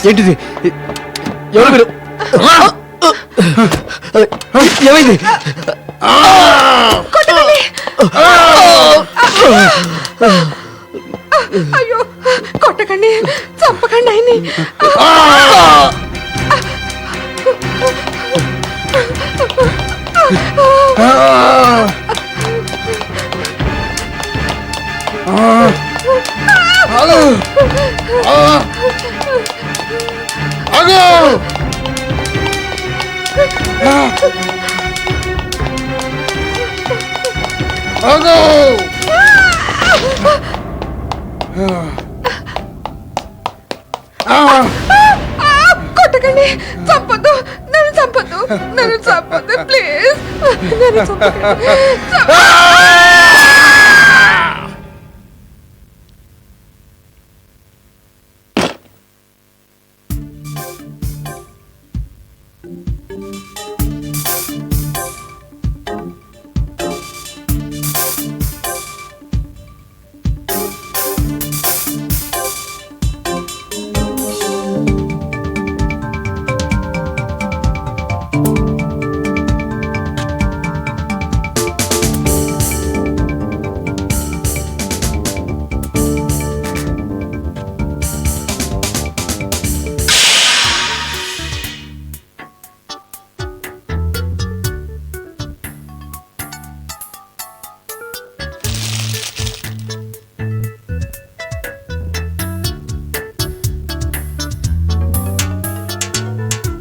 ఏంటిది? ఎవరు మీరు? ఏమైంది? అయ్యో కొట్టకండి, చంపకండి ఆయన్ని. కొట్టకండి, చంపొద్దు, నన్ను చంపొద్దు, నన్ను చంపొద్దు ప్లీజ్, నన్ను చంపకండి.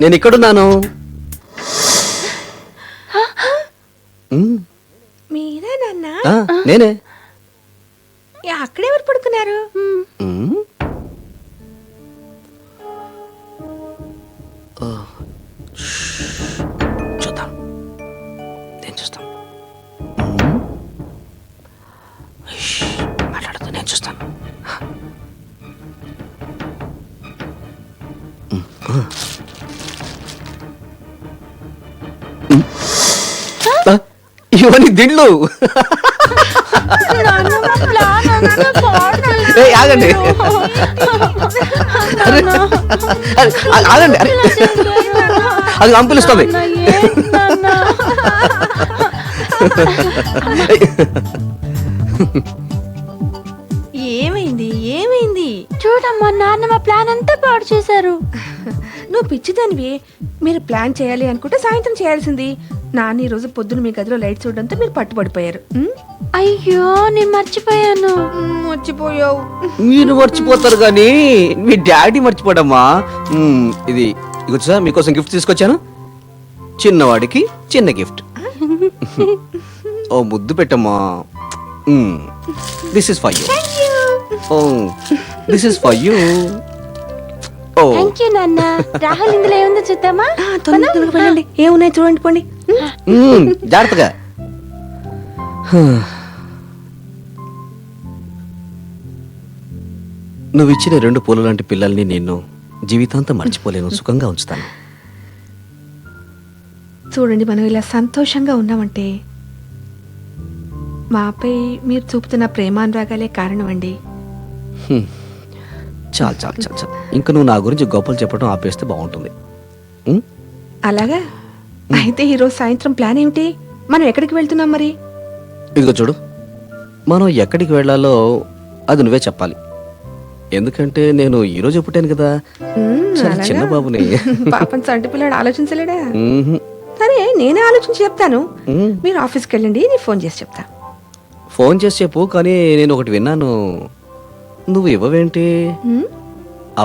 నేను ఇక్కడున్నాను. మీరే నాన్న? నేనే. అక్కడెవరు పడుకున్నారు? చూద్దాం, నేను చూస్తాను. మాట్లాడదు, నేను చూస్తాను. ఇవన్నీ దిండ్లు. ఆగండి, ఆగండి, అది అంపులిస్తుంది. ఏమైంది? ఏమైంది? చూడమ్మా, నాన్న మా ప్లాన్ అంతా పాడు చేశారు. నువ్వు పిచ్చిదానివి. మీరు ప్లాన్ చేయాలి అనుకుంటే సాయంత్రం చేయాల్సింది. నాన్న ఈ రోజు పొద్దున మీ గదిలో లైట్ చూడడంతో మీరు పట్టుబడిపోయారు. అయ్యో, నేను మర్చిపోయాను. మర్చిపోయావు. మీరు మర్చిపోతారు కానీ మీ డాడీ మర్చిపోడమ్మా. ఇది ఇగొచ్చా, మీకోసం గిఫ్ట్ తీసుకొచ్చాను. చిన్నవాడికి చిన్న గిఫ్ట్. ఓ ముద్దు పెట్టమ్మా. This is for you. This is for you. Thank you నాన్న. రాహుల్, ఇందులో ఏముందో చూద్దామా? తొందరగా వెళ్ళండి, ఏమున్నాయి చూడండి, పోండి. జాగ్రత్తగా. నువ్వు ఇచ్చిన 2 పూల లాంటి పిల్లల్ని నేను జీవితాంతం మర్చిపోలేను. సుఖంగా ఉంచుతాను. చూడండి, మనం ఇలా సంతోషంగా ఉన్నామంటే మాపై మీరు చూపుతున్న ప్రేమానురాగాలే కారణం అండి. చాలు చాలు చాలు చాలు ఇంకా నువ్వు నా గురించి గొప్పలు చెప్పడం ఆపేస్తే బాగుంటుంది. ఉం? అలాగా అయితే ఈరోజు సాయంత్రం ప్లాన్ ఏమిటి? మనం ఎక్కడికి వెళ్తున్నాం మరి? ఇదిగో చూడు, మనం ఎక్కడికి వెళ్ళాలో అది నువ్వే చెప్పాలి. ఎందుకంటే నేను ఈరోజు పుట్టాను కదా, చాలా అలాగా? చిన్న బాబుని. పాపం సంటి పిల్లాడు ఆలోచించలేడా? మ్మ్హ్. సరే నేనే ఆలోచించి చెప్తాను. ఉం. మీరు ఆఫీస్కి వెళ్ళండి, నేను ఫోన్ చేసి చెప్తా. ఫోన్ చేసి చెప్పు, కానీ నేను ఒకటి విన్నాను, నువ్వు ఇవ్వవేంటి? ఉమ్,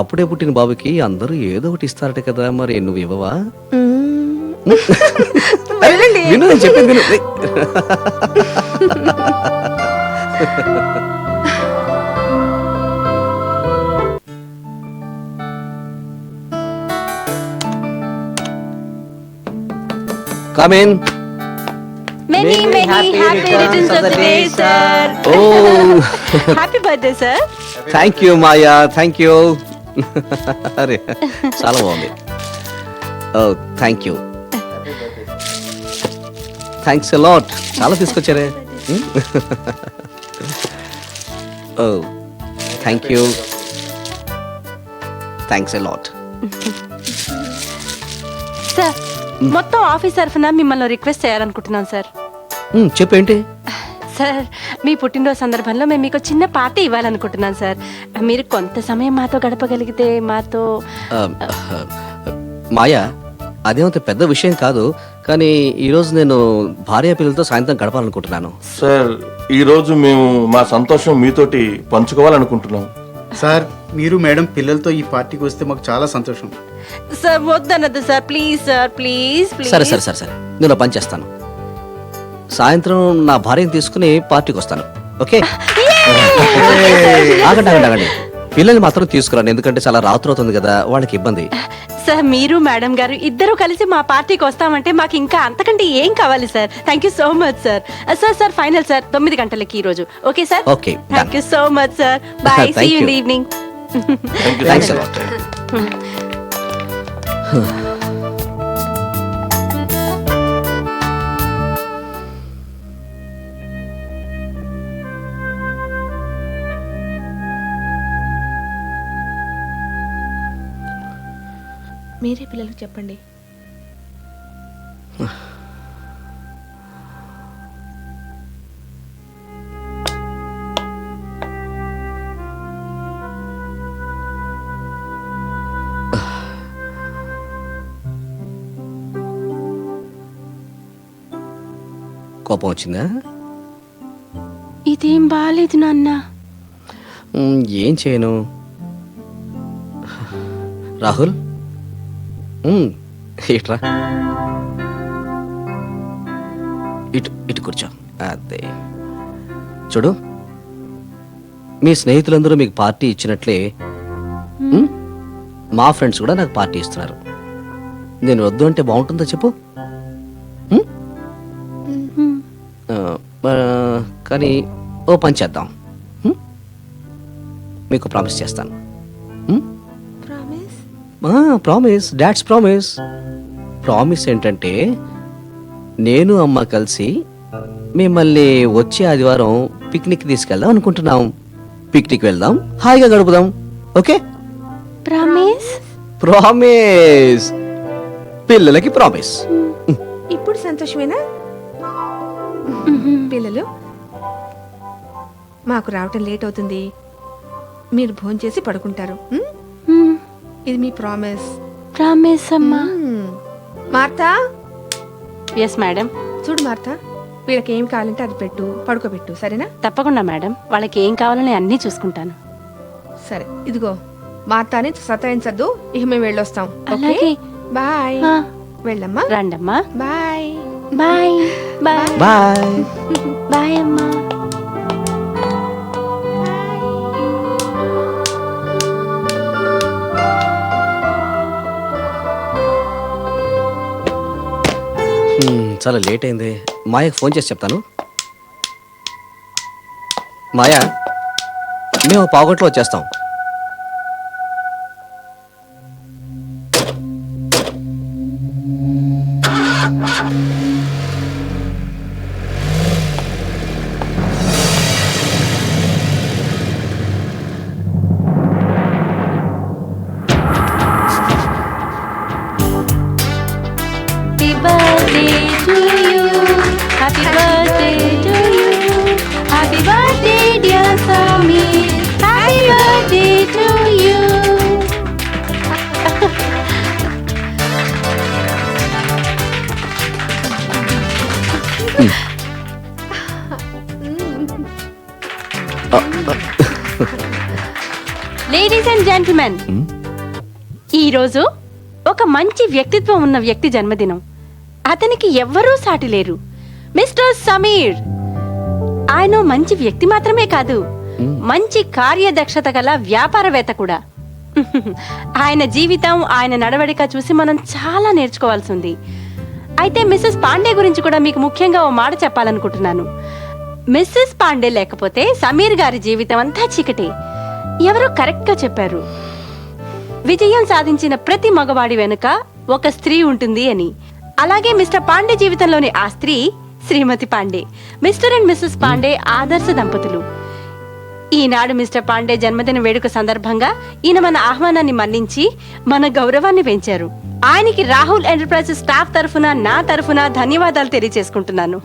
అప్పుడే పుట్టిన బాబుకి అందరూ ఏదో ఒకటి ఇస్తారట కదా, మరి నువ్వు ఇవ్వవా? ఉమ్. వెళ్ళండి. విను, నేను చెప్పేది విను. ఏయ్. Come in. Many many happy returns of the day sir. Oh, happy birthday sir. thank you, Maya. Thank you. అరే చాలా బాగుంది. Oh, thank you. Thanks a lot. చాలా తీసుకొచ్చారే. Oh, thank you. Thanks a lot. Sir మొత్తం office తరఫున మిమ్మల్ని request చేయాలనుకుంటున్నాను sir. చెప్పేంటి? Sir మీ పుట్టినరోజు సందర్భంలో మేము మీకు చిన్న పార్టీ ఇవ్వాలనుకుంటున్నాను సార్. మీరు కొంత సమయం మాతో గడపగలిగితే మాతో. మాయా, అదేమంత పెద్ద విషయం కాదు, కానీ ఈరోజు నేను భార్య పిల్లలతో సాయంత్రం గడపాలనుకుంటున్నాను. సార్ ఈరోజు మేము మా సంతోషం మీతోటి పంచుకోవాలనుకుంటున్నాం. సార్ మీరు మేడం పిల్లలతో ఈ పార్టీకి వస్తే మాకు చాలా సంతోషం. సార్ వద్దనద్దు sir, please sir, please please. సరే సరే సరే సరే, నేను ఓ పని చేస్తాను. సాయంత్రం నా భార్యను తీసుకుని పార్టీకి వస్తాను. ఓకే? ఆగండి ఆగండి ఆగండి, పిల్లల్ని మాత్రం తీసుకురాను, ఎందుకంటే చాలా రాత్రి అవుతుంది కదా, వాళ్ళకి ఇబ్బంది. సార్ మీరు మేడం గారు ఇద్దరు కలిసి మా పార్టీకి వస్తామంటే మాకు ఇంకా అంతకంటే ఏం కావాలి sir. Thank you so much sir. Sir sir final sir 9 గంటలకి ఈ రోజు. Okay sir? Okay, thank you so much sir. Bye, see you in the evening. Thanks a lot. మీరే పిల్లలకు చెప్పండి. కోపం వచ్చిందా? ఇదేం బాగాలేదు నాన్న. ఏం చేయను రాహుల్, ఇట్రా, ఇటు ఇటు కూర్చో. అదే చూడు, మీ స్నేహితులందరూ మీకు పార్టీ ఇచ్చినట్లే మా ఫ్రెండ్స్ కూడా నాకు పార్టీ ఇస్తున్నారు. నేను వద్దు అంటే బాగుంటుందో చెప్పు? కానీ ఓ పని చేద్దాం, మీకు ప్రామిస్ చేస్తాను. Promise? Promise, dad's promise. Promise ఏంటంటే నేను అమ్మ కలిసి మిమ్మల్ని వచ్చే ఆదివారం పిక్నిక్ తీసుకెళ్దాం అనుకుంటున్నాం. పిక్నిక్ వెళ్దాం, హాయిగా గడుపుదాం. ఓకే? ప్రామిస్? ప్రామిస్, పిల్లలకి ప్రామిస్. ఇప్పుడు సంతోషమేనా పిల్లలు? మాకు రావటం లేట్ అవుతుంది, మీరు భోంచేసి చేసి పడుకుంటారు. ఇది మీ ప్రామిస్. ప్రామిస్ అమ్మా. Martha, yes madam. చూడు మార్తా, వీళ్ళకి ఏం కావాలంటే అది పెట్టు, పడుకోబెట్టు, సరేనా? తప్పకుండా మేడం, వాళ్ళకి ఏం కావాలని అన్నీ చూసుకుంటాను. సరే, ఇదిగో మార్తాని సతాయించద్దు, ఇక మేము వెళ్ళొస్తాం. అలాగే. బాయ్. ఆ. వెళ్ళమ్మా. రండమ్మా. Bye. Bye bye bye. Bye అమ్మా. చాలా లేట్ అయింది. మాయకు ఫోన్ చేసి చెప్తాను. మాయా, మేము పావుగంటలో వచ్చేస్తాం. లేడీస్ అండ్ జెంటిల్మెన్, ఈరోజు ఒక మంచి వ్యక్తిత్వం ఉన్న వ్యక్తి జన్మదినం. అతనికి ఎవ్వరూ సాటి లేరు, మిస్టర్ సమీర్. ఆయన మంచి వ్యక్తి మాత్రమే కాదు, మంచి కార్యదక్షత గల వ్యాపారవేత్త కూడా. ఆయన జీవితం, ఆయన నడవడిక చూసి మనం చాలా నేర్చుకోవాల్సి ఉంది. అయితే మిస్సెస్ పాండే గురించి కూడా మీకు ముఖ్యంగా ఓ మాట చెప్పాలనుకుంటున్నాను. మిస్సెస్ పాండే లేకపోతే సమీర్ గారి జీవితం అంతా చీకటే. ఎవరో కరెక్ట్ గా చెప్పారు, విజయం సాధించిన ప్రతి మగవాడి వెనుక ఒక స్త్రీ ఉంటుంది అని. అలాగే మిస్టర్ పాండే జీవితంలోని ఆ స్త్రీ Shrimati Pandey. Mr and Mrs Pandey ఆదర్శ దంపతులు. ఈనాడు మిస్టర్ పాండే జన్మదిన వేడుక సందర్భంగా ఈయన మన ఆహ్వానాన్ని మన్నించి మన గౌరవాన్ని పెంచారు. ఆయనకి రాహుల్ ఎంటర్ప్రైజెస్ స్టాఫ్ తరఫున, నా తరఫున ధన్యవాదాలు తెలియజేసుకుంటున్నాను.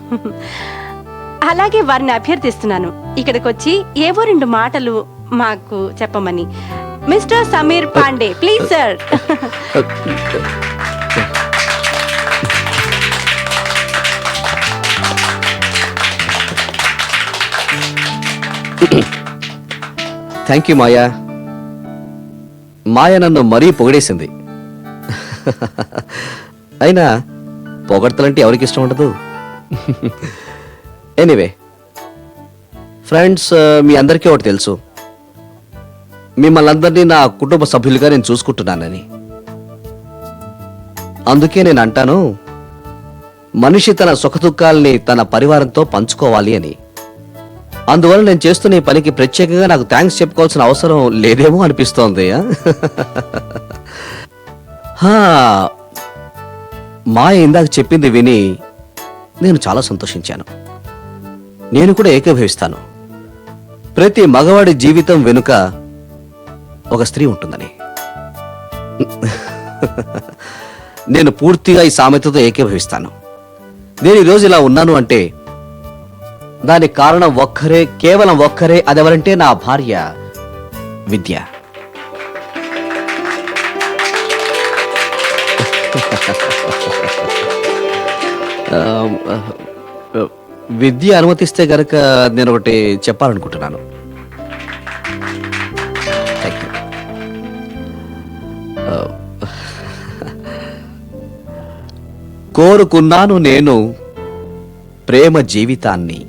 అలాగే వారిని అభ్యర్థిస్తున్నాను, ఇక్కడికి వచ్చి ఏవో 2 మాటలు మాకు చెప్పమని. Mr Sameer Pandey, please sir. Thank you Maya. Maya నన్ను మరీ పొగిడేసింది. అయినా పొగడతలంటే ఎవరికి ఇష్టం ఉండదు. ఎనీవే ఫ్రెండ్స్, మీ అందరికీ ఒకటి తెలుసు, మిమ్మల్ని అందరినీ నా కుటుంబ సభ్యులుగా నేను చూసుకుంటున్నానని. అందుకే నేను అంటాను, మనిషి తన సుఖదుఖాల్ని తన పరివారంతో పంచుకోవాలి అని. అందువల్ల నేను చేస్తున్న ఈ పనికి ప్రత్యేకంగా నాకు థ్యాంక్స్ చెప్పుకోవాల్సిన అవసరం లేదేమో అనిపిస్తోంది. మాయ ఇందాక చెప్పింది విని నేను చాలా సంతోషించాను. నేను కూడా ఏకీభవిస్తాను. ప్రతి మగవాడి జీవితం వెనుక ఒక స్త్రీ ఉంటుందని. నేను పూర్తిగా ఈ సామెతతో ఏకీభవిస్తాను. నేను ఈరోజు ఇలా ఉన్నాను అంటే దానికి కారణం ఒక్కరే, కేవలం ఒక్కరే. అదెవరంటే నా భార్య విద్య. విద్య అనుమతిస్తే గనక నేను ఒకటి చెప్పాలనుకుంటున్నాను. Thank you. కోరుకున్నాను నేను ప్రేమ జీవితాన్ని,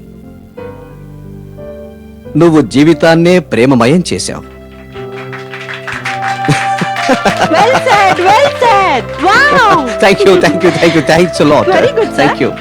నువ్వు జీవితాన్నే ప్రేమమయం చేశావు. Well said, well said. Wow. Thank you, thank you, thank you. Thanks a lot. Very good, sir. Thank you.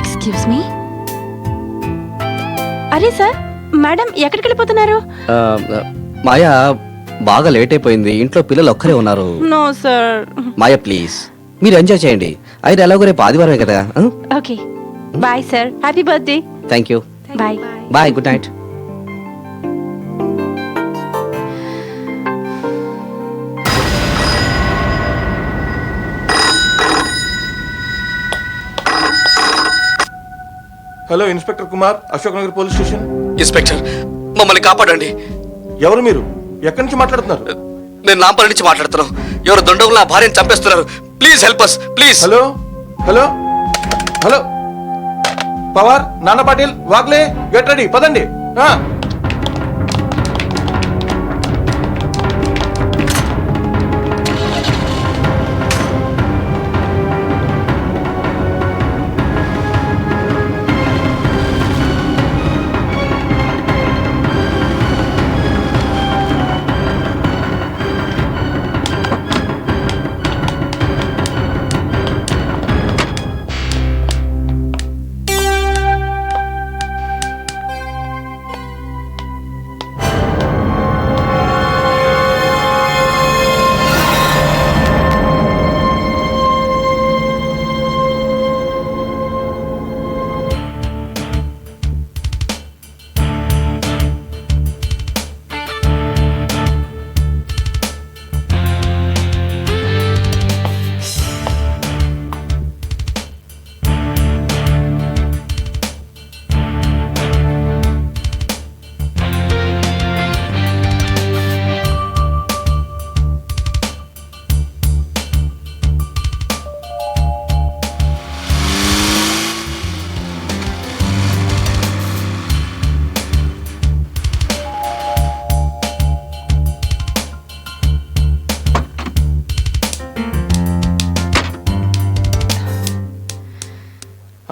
Excuse me. అరే సార్, మేడం ఎక్కడికి వెళ్ళిపోతున్నారు? మాయా, బాగా లేట్ అయిపోయింది. ఇంట్లో పిల్లలు ఒక్కరే ఉన్నారు. No sir. మాయా ప్లీజ్, మీరు ఎంజాయ్ చేయండి. అయితే ఎలాగో రేపు ఆదివారమే కదా. Okay, bye sir. Happy birthday. Thank you. Bye bye, good night. Hello, inspector Kumar, Ashok Nagar police station. Inspector, మమ్మల్ని కాపాడండి. ఎవరు మీరు? ఎక్కడి నుంచి మాట్లాడుతున్నారు? నేను నాంపల్లి నుంచి మాట్లాడుతున్నాను. ఎవరు దొండగులు నా భార్యను చంపేస్తున్నారు. Please help us, please. Hello hello hello, Pawar, నాన్న పాటిల్, వాగ్లే, గెట్ రెడీ, పదండి.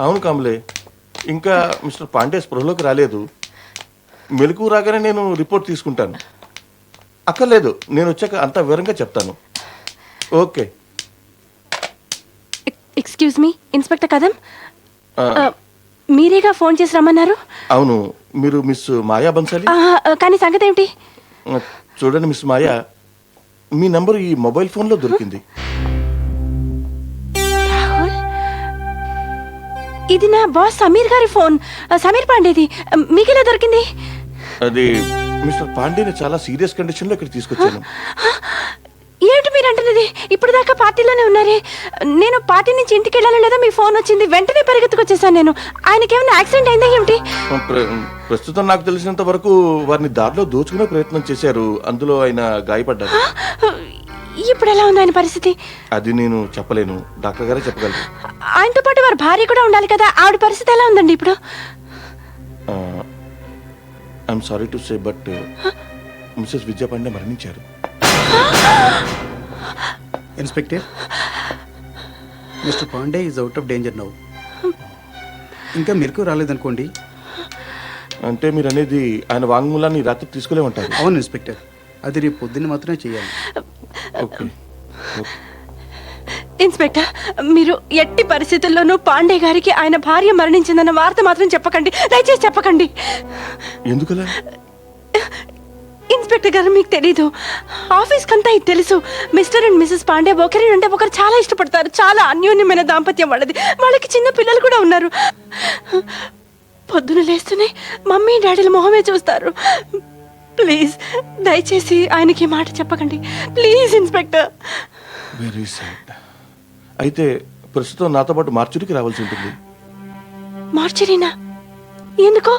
అవును కమలే, ఇంకా మిస్టర్ పాండే స్పృహలోకి రాలేదు. మెలకు రాగానే నేను రిపోర్ట్ తీసుకుంటాను. అక్కర్లేదు, నేను వచ్చాక అంతా వివరంగా చెప్తాను. ఓకే. ఎక్స్క్యూజ్ మీ ఇన్స్పెక్టర్ కదం, ఆ, మీరేగా ఫోన్ చేసి రమ్మన్నారు. అవును, మీరు మిస్ మాయా బన్సాలి. కానీ సంగతి ఏమిటి? చూడండి మిస్ మాయా, మీ నంబర్ ఈ మొబైల్ ఫోన్లో దొరికింది. రాహుల్, ఇది నా బాస్ సమీర్ గారి ఫోన్. సమీర్ పాండేది. మీకెలా దొరికింది? అది మిస్టర్ పాండేని చాలా సీరియస్ కండిషన్లో ఇక్కడ తీసుకొచ్చాను. ఏంటి మీరు అంటున్నది? ఇప్పుడు దాకా పార్టీలోనే ఉన్నారే. నేను పార్టీ నుంచి ఇంటికి వెళ్ళాలో లేదా మీ ఫోన్ వచ్చింది, వెంటనే పరిగెత్తుకొచ్చేసాను. నేను ఆయనకి ఏమైనా యాక్సిడెంట్ అయిందా ఏమిటి? ప్రస్తుతం నాకు తెలిసినంత వరకు వారిని దారిలో దోచుకునే ప్రయత్నం చేశారు. అందులో ఆయన గాయపడ్డారు. ఇప్పుడు ఎలా ఉంది ఆయన పరిస్థితి? అది నేను చెప్పలేను, డాక్టర్ గారే చెప్పగలరు. ఆయనతో పాటు వారి భార్య కూడా ఉండాలి కదా, ఆవిడ పరిస్థితి ఎలా ఉందండి ఇప్పుడు? I'm sorry to say but Mrs Vijaya Pandey మరణించారు. Inspector, Mr Pandey is out of danger now. ఇంకా మెలకు రాలేదనుకోండి. అంటే మీరు అనేది ఆయన వాంగ్మూలాన్ని రాత్రి తీసుకునే ఉంటారు. అవును ఇన్స్పెక్టర్, అది రేపు పొద్దున్న మాత్రమే చేయాలి. ఓకే. ఇన్స్పెక్టర్, మీరు ఎట్టి పరిస్థితుల్లోనూ పాండే గారికి ఆయన భార్య మరణించిందన్న వార్త మాత్రం చెప్పకండి, దయచేసి చెప్పకండి. ఎందుకలా? ఇన్స్పెక్టర్ గారు, మీకు తెలీదు, ఆఫీస్ కంతా ఇది తెలుసు. మిస్టర్ అండ్ మిసెస్ పాండే ఒకరినంటే ఒకరు చాలా ఇష్టపడతారు. చాలా అన్యోన్యమైన దాంపత్యం వాళ్ళది. వాళ్ళకి చిన్న పిల్లలు కూడా ఉన్నారు. పొద్దున లేస్తూనే మమ్మీ డాడీల మొహమే చూస్తారు. ప్లీజ్ దయచేసి ఆయనకి మాట చెప్పకండి, ప్లీజ్ ఇన్స్పెక్టర్. Very sad. అయితే ప్రస్తుతం నాతో పాటు మార్చురికి రావాల్సి ఉంటుంది. మార్చరీనా? ఎందుకో?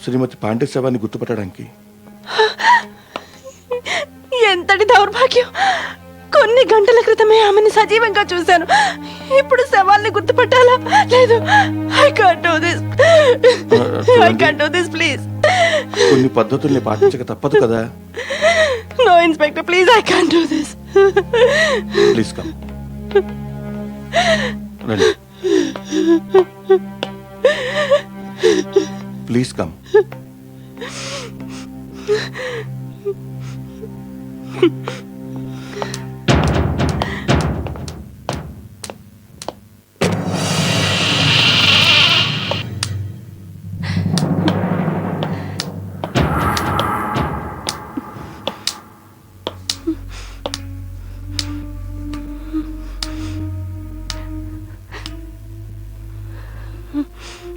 శ్రీమతి పాండే శవాన్ని గుర్తుపట్టడానికి. ఎంతటి దౌర్భాగ్యం! కొన్ని గంటల క్రితమే ఆమెను సజీవంగా చూశాను. ఇప్పుడు శవాల్ని గుర్తుపట్టాలా? లేదు, I can't do this. I can't do this, please. కొన్ని పద్ధతుల్ని పాటించక తప్పదు కదా. No inspector, please, I can't do this. Please come. రండి. Please come.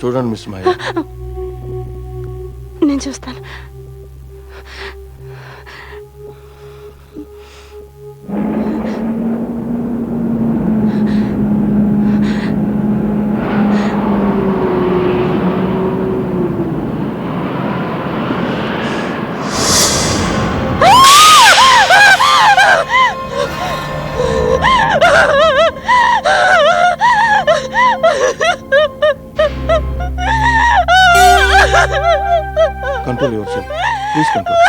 చూడండి మిస్ మాయా, నేను చూస్తాను. Control yourself. Please control.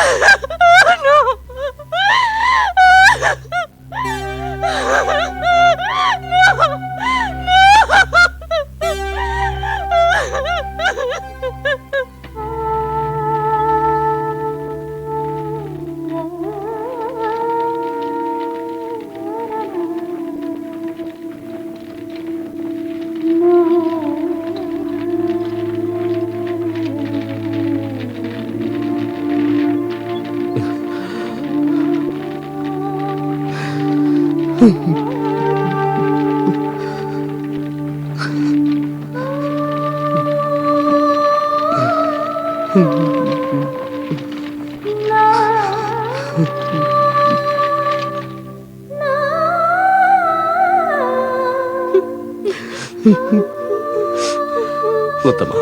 వద్దమ్మా,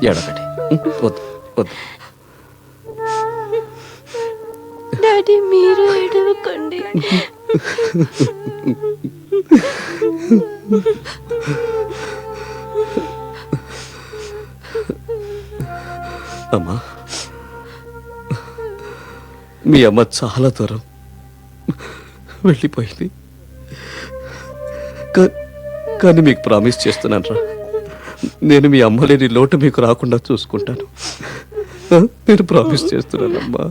ఏడకండి. వద్దు వద్దు. డాడీ, మీరు ఏడవకండి. అమ్మా, మీ అమ్మ చాలా దూరం వెళ్ళిపోయింది. కానీ మీకు ప్రామిస్ చేస్తున్నాను రా, నేను మీ అమ్మ లేని లోటు మీకు రాకుండా చూసుకుంటాను. నేను ప్రామిస్ చేస్తున్నానమ్మా.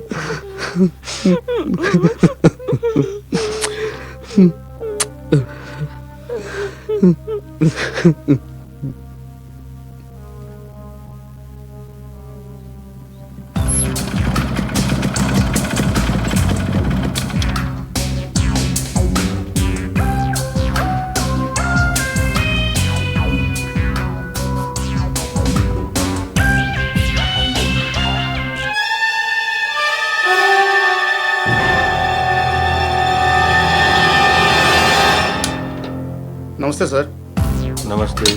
నమస్తే సార్. నమస్తే.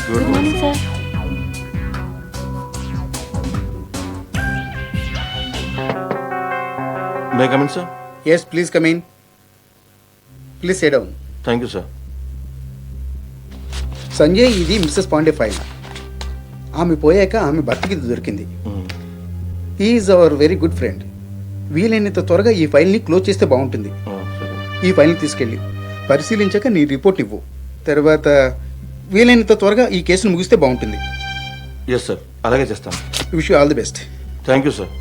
Good morning sir. May come in sir? Yes, please come in. Please say down. Thank you sir. Sanjay, ఇది మిస్సెస్ పాండే ఫైల్. ఆమె పోయాక ఆమె భర్తకి ఇది దొరికింది. Is our very good friend. వీలైనంత త్వరగా ఈ ఫైల్ని క్లోజ్ చేస్తే బాగుంటుంది. సరే. ఈ ఫైల్ని తీసుకెళ్ళి పరిశీలించాక నీ రిపోర్ట్ ఇవ్వు. తర్వాత వీలైనంత త్వరగా ఈ కేసును ముగిస్తే బాగుంటుంది. ఎస్ సార్, అలాగే చేస్తాను. Wish you all the best. Thank you sir.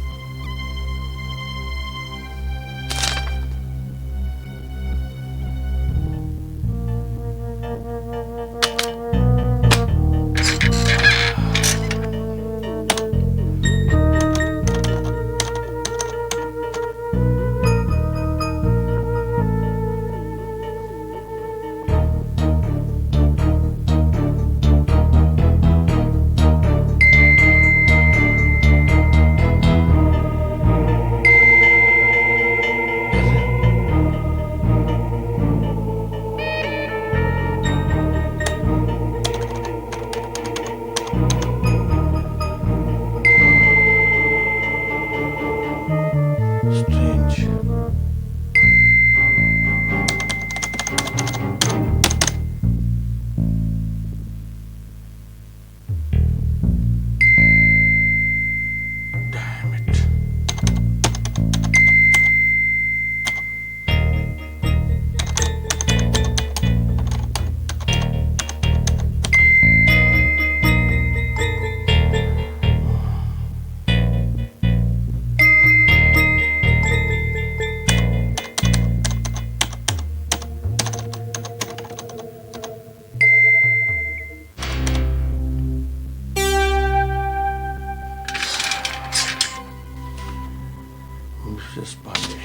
Strange. Damn it. Mrs. Pandey.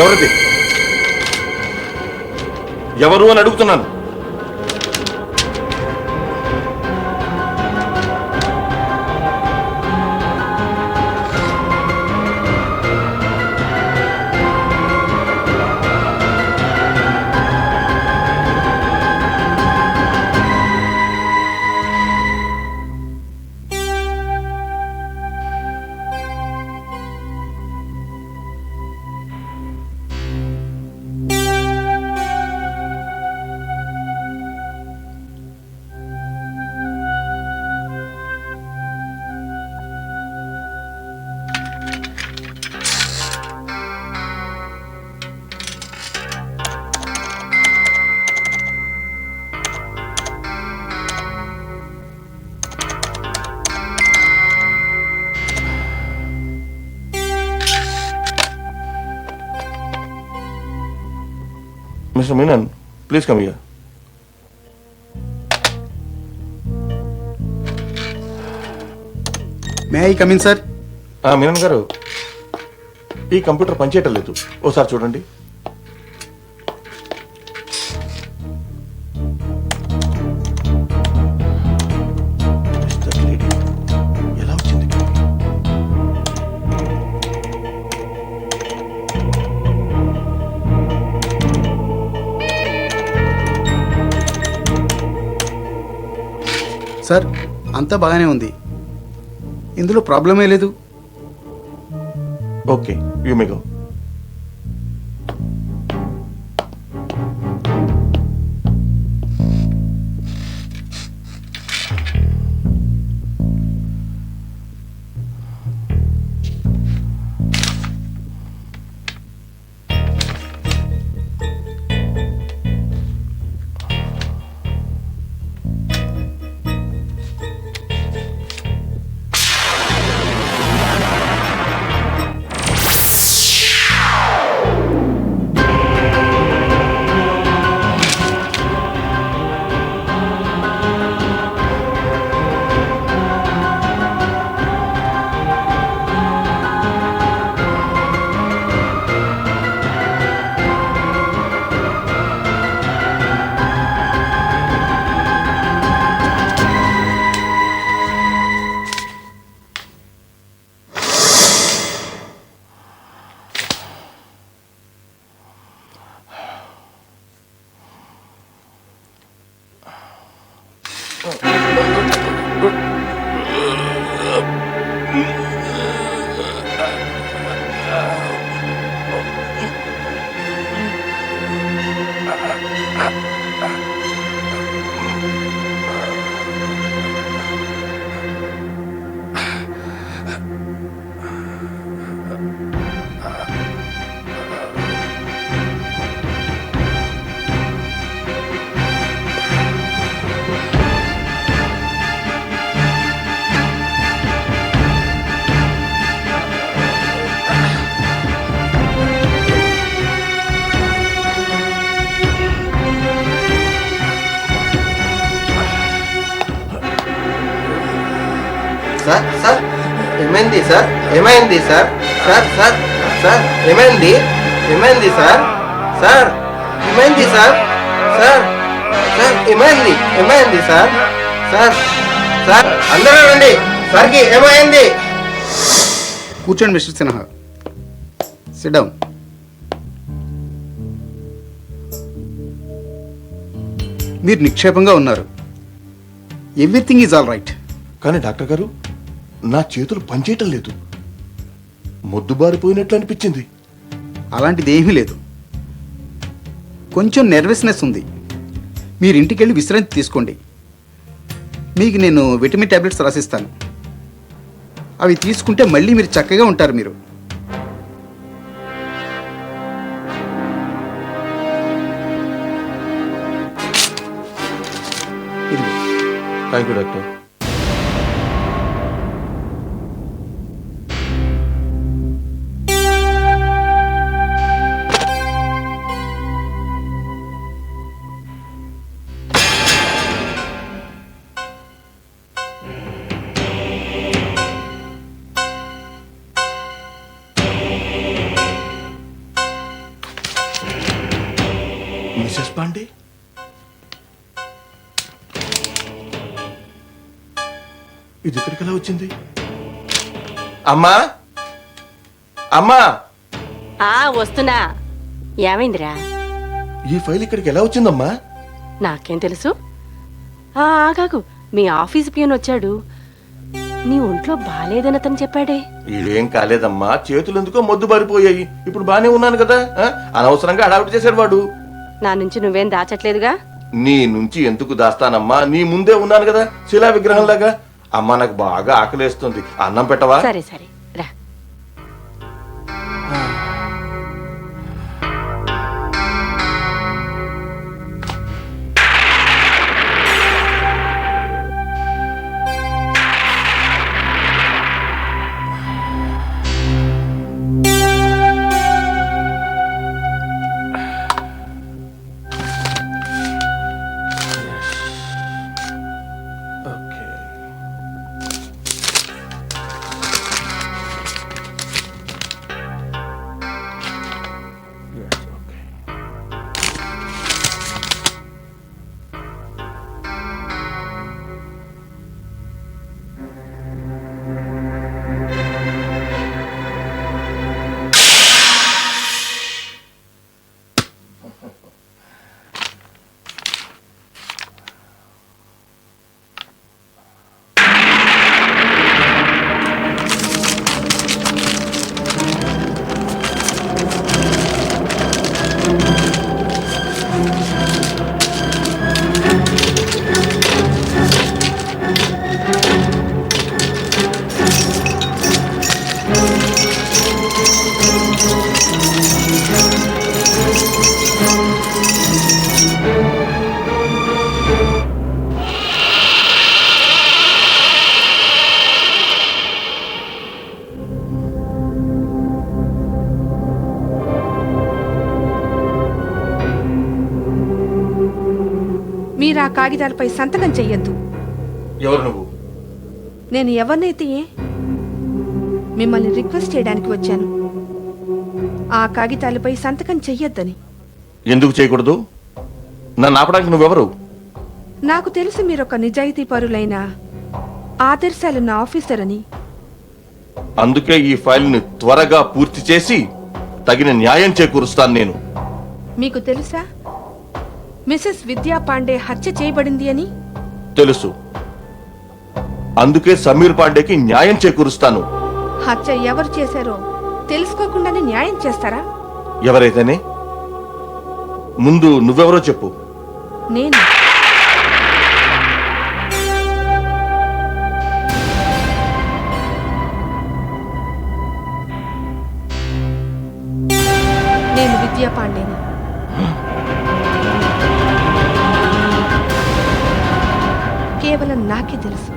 ఎవరిది? ఎవరు అని అడుగుతున్నాను. Mr. Menon, please come here. May I come in sir? Menon గారు, ఈ కంప్యూటర్ పనిచేయటం లేదు, ఓసారి చూడండి. ఎలా వచ్చింది? సార్, అంతా బాగానే ఉంది. ఇందులో ప్రాబ్లమే లేదు. Okay, you may go. Sir sir ఏమైంది సార్ ఏమైంది సార్ సార్ సార్ సార్ ఏమైంది ఏమైంది సార్ సార్ ఏమైంది సార్ సార్ సార్ ఏమైంది ఏమైంది సార్ సార్ సార్ అందరూ రండి సార్కి ఏమైంది? కూర్చోండి మిస్టర్ సిన్హా, సిట్ డౌన్. మీరు నిక్షేపంగా ఉన్నారు. Everything is all right. కానీ డాక్టర్ గారు, నా చేతులు పనిచేయటం లేదు. మొద్దుబారిపోయినట్లు అనిపించింది. అలాంటిది ఏమీ లేదు. కొంచెం నెర్వస్నెస్ ఉంది. మీరు ఇంటికి వెళ్ళి విశ్రాంతి తీసుకోండి. మీకు నేను విటమిన్ టాబ్లెట్స్ రాసిస్తాను. అవి తీసుకుంటే మళ్ళీ మీరు చక్కగా ఉంటారు. మీరు ఇదిగో. Thank you doctor. Mrs Pandey, ఇది ఇక్కడికి ఎలా వచ్చింది? అమ్మా అమ్మా, వస్తున్నా. ఏమైందిరా? ఈ ఫైల్ ఇక్కడికి ఎలా వచ్చిందమ్మా? నాకేం తెలుసు. ఆగాగు, మీ ఆఫీస్ పియన్ వచ్చాడు. నీ ఒంట్లో బాలేదని అతను చెప్పాడే. ఇదేం కాలేదమ్మా, చేతులు ఎందుకో మొద్దు బారిపోయాయి. ఇప్పుడు బానే ఉన్నాను కదా. అనవసరంగా అడావిడి చేశాడు వాడు. నా నుంచి నువ్వేం దాచట్లేదుగా? నీ నుంచి ఎందుకు దాస్తానమ్మా? నీ ముందే ఉన్నాను కదా, శిలా విగ్రహంలాగా. అమ్మా, నాకు బాగా ఆకలేస్తుంది. అన్నం పెట్టవా? సరే సరే రా. మీరు ఆ కాగితాలపై సంతకం చెయ్యొద్దు. ఎవరు నువ్వు? నేను ఎవరినైతే మిమ్మల్ని రిక్వెస్ట్ చేయడానికి వచ్చాను. ఆ కాగితాలపై సంతకం చెయ్యొద్దని. ఎందుకు చేయకూడదు? నన్ను ఆపడానికి నువ్వెవరు? నాకు తెలుసు మీరొక నిజాయితీ పరులైన ఆదర్శాలున్న ఆఫీసర్ అని. అందుకే ఈ ఫైల్ ని త్వరగా పూర్తి చేసి తగిన న్యాయం చేకూరుస్తాను నేను. మీకు తెలుసా మిసెస్ విద్యా పాండే హత్య చేయబడింది అని? తెలుసు. అందుకే సమీర్ పాండేకి న్యాయం చేకూరుస్తాను. హత్య ఎవరు చేశారో తెలుసుకోకుండానే న్యాయం చేస్తారా? ఎవరైతేనే ముందు నువ్వెవరో చెప్పు. నేను విద్యా పాండేని. కేవలం నాకే తెలుసు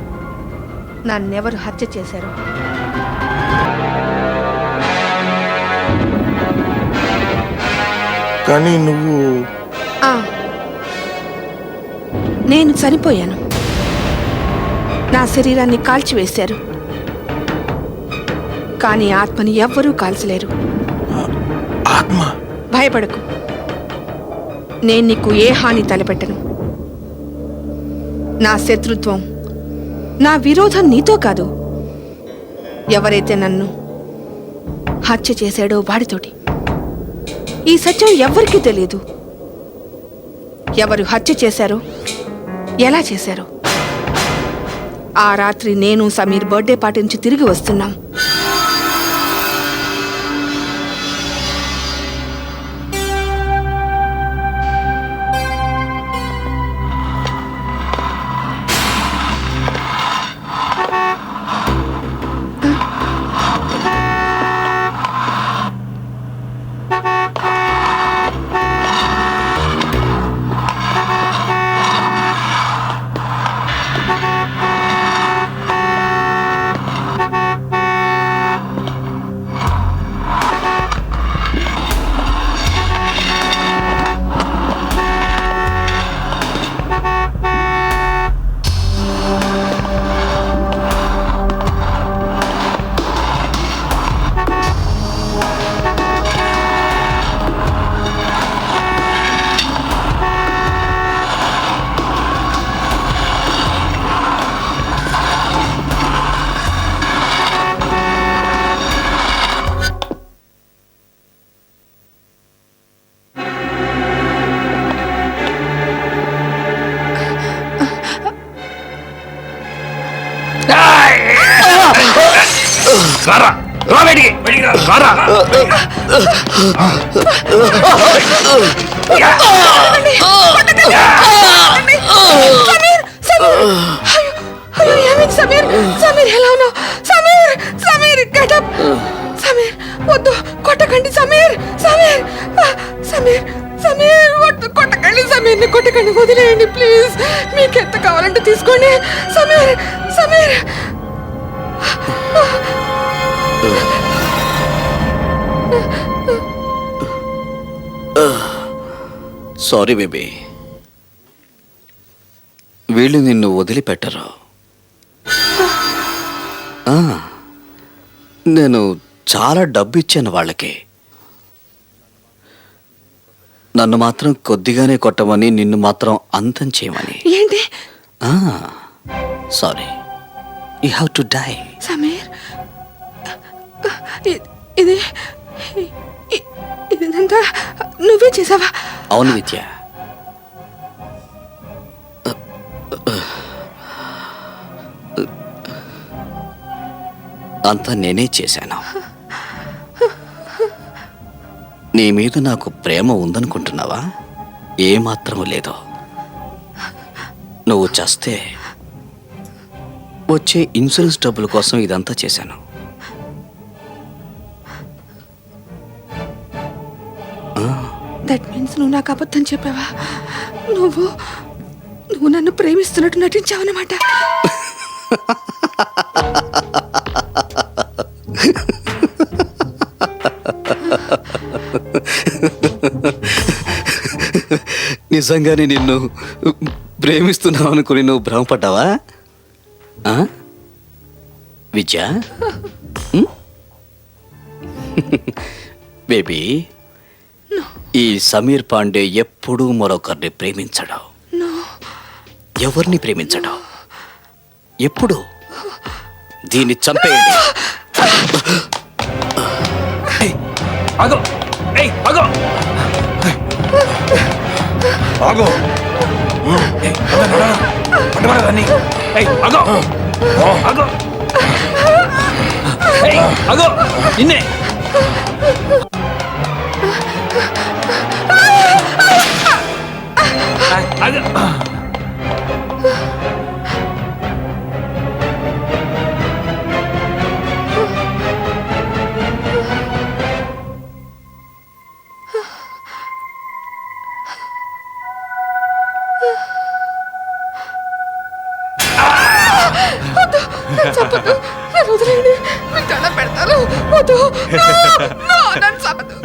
నన్నెవరు హత్య చేశారు. కానీ నువ్వు ఆ, నేను చనిపోయాను. నా శరీరాన్ని కాల్చివేశారు. కానీ ఆత్మని ఎవ్వరూ కాల్చలేరు. ఆత్మ? భయపడకు, నేను నీకు ఏ హాని తలపెట్టను. నా శత్రుత్వం, నా విరోధం నీతో కాదు, ఎవరైతే నన్ను హత్య చేశాడో వాడితోటి. ఈ సత్యం ఎవ్వరికీ తెలియదు. ఎవరు హత్య చేశారో, ఎలా చేశారో. ఆ రాత్రి నేను సమీర్ బర్త్డే పార్టీ నుంచి తిరిగి వస్తున్నాం. రారా, రా బయటికి, రారా. సమీర్, సమీర్ ఎలా ఉన్నావు? Sameer, Sameer get up. సమీర్ వద్దు, కొట్టకండి సమీర్. సమీర్, సమీర్, సమీర్ వద్దు, కొట్టకండి సమీర్ని, కొట్టకండి, వదిలేయండి ప్లీజ్. మీకు ఎంత కావాలంటే తీసుకోండి. సమీర్, సమీర్. సారీ బేబీ, వీళ్ళు నిన్ను వదిలిపెట్టరు. నేను చాలా డబ్బు ఇచ్చాను వాళ్ళకి. నన్ను మాత్రం కొద్దిగానే కొట్టమని, నిన్ను మాత్రం అంతం చేయమని. ఏంటి? Sorry, you have to die. Sameer, ఇది ఇదంతా నువ్వే చేసావా? అవును విద్య, అంతా నేనే చేశాను. నీ మీద నాకు ప్రేమ ఉందనుకుంటున్నావా? ఏమాత్రం లేదు. నువ్వు చస్తే వచ్చే ఇన్సూరెన్స్ డబ్బుల కోసం ఇదంతా చేశాను. దట్ మీన్స్ నువ్వు నాకు అబద్ధం చెప్పావా? నువ్వు నన్ను ప్రేమిస్తున్నట్టు నటించావన్నమాట. నిజంగానే నిన్ను ప్రేమిస్తున్నావు అనుకుని నువ్వు భ్రమపడ్డావా విద్య? బేబీ, ఈ సమీర్ పాండే ఎప్పుడూ మరొకరిని ప్రేమించడు. ఎవరిని ప్రేమించడు ఎప్పుడు. దీన్ని చంపేయండి. ఆగో, ఆగో, ఆగో. పట్టుబడదాన్ని. ఏయ్, ఆగు. ఆగు. ఏయ్, ఆగు. నిన్నే. ఆగు. చంపదు, నన్ను వదిలేయండి, మీకు దండం పెడతాను. వద్దు, no, no, నన్ను చంపదు.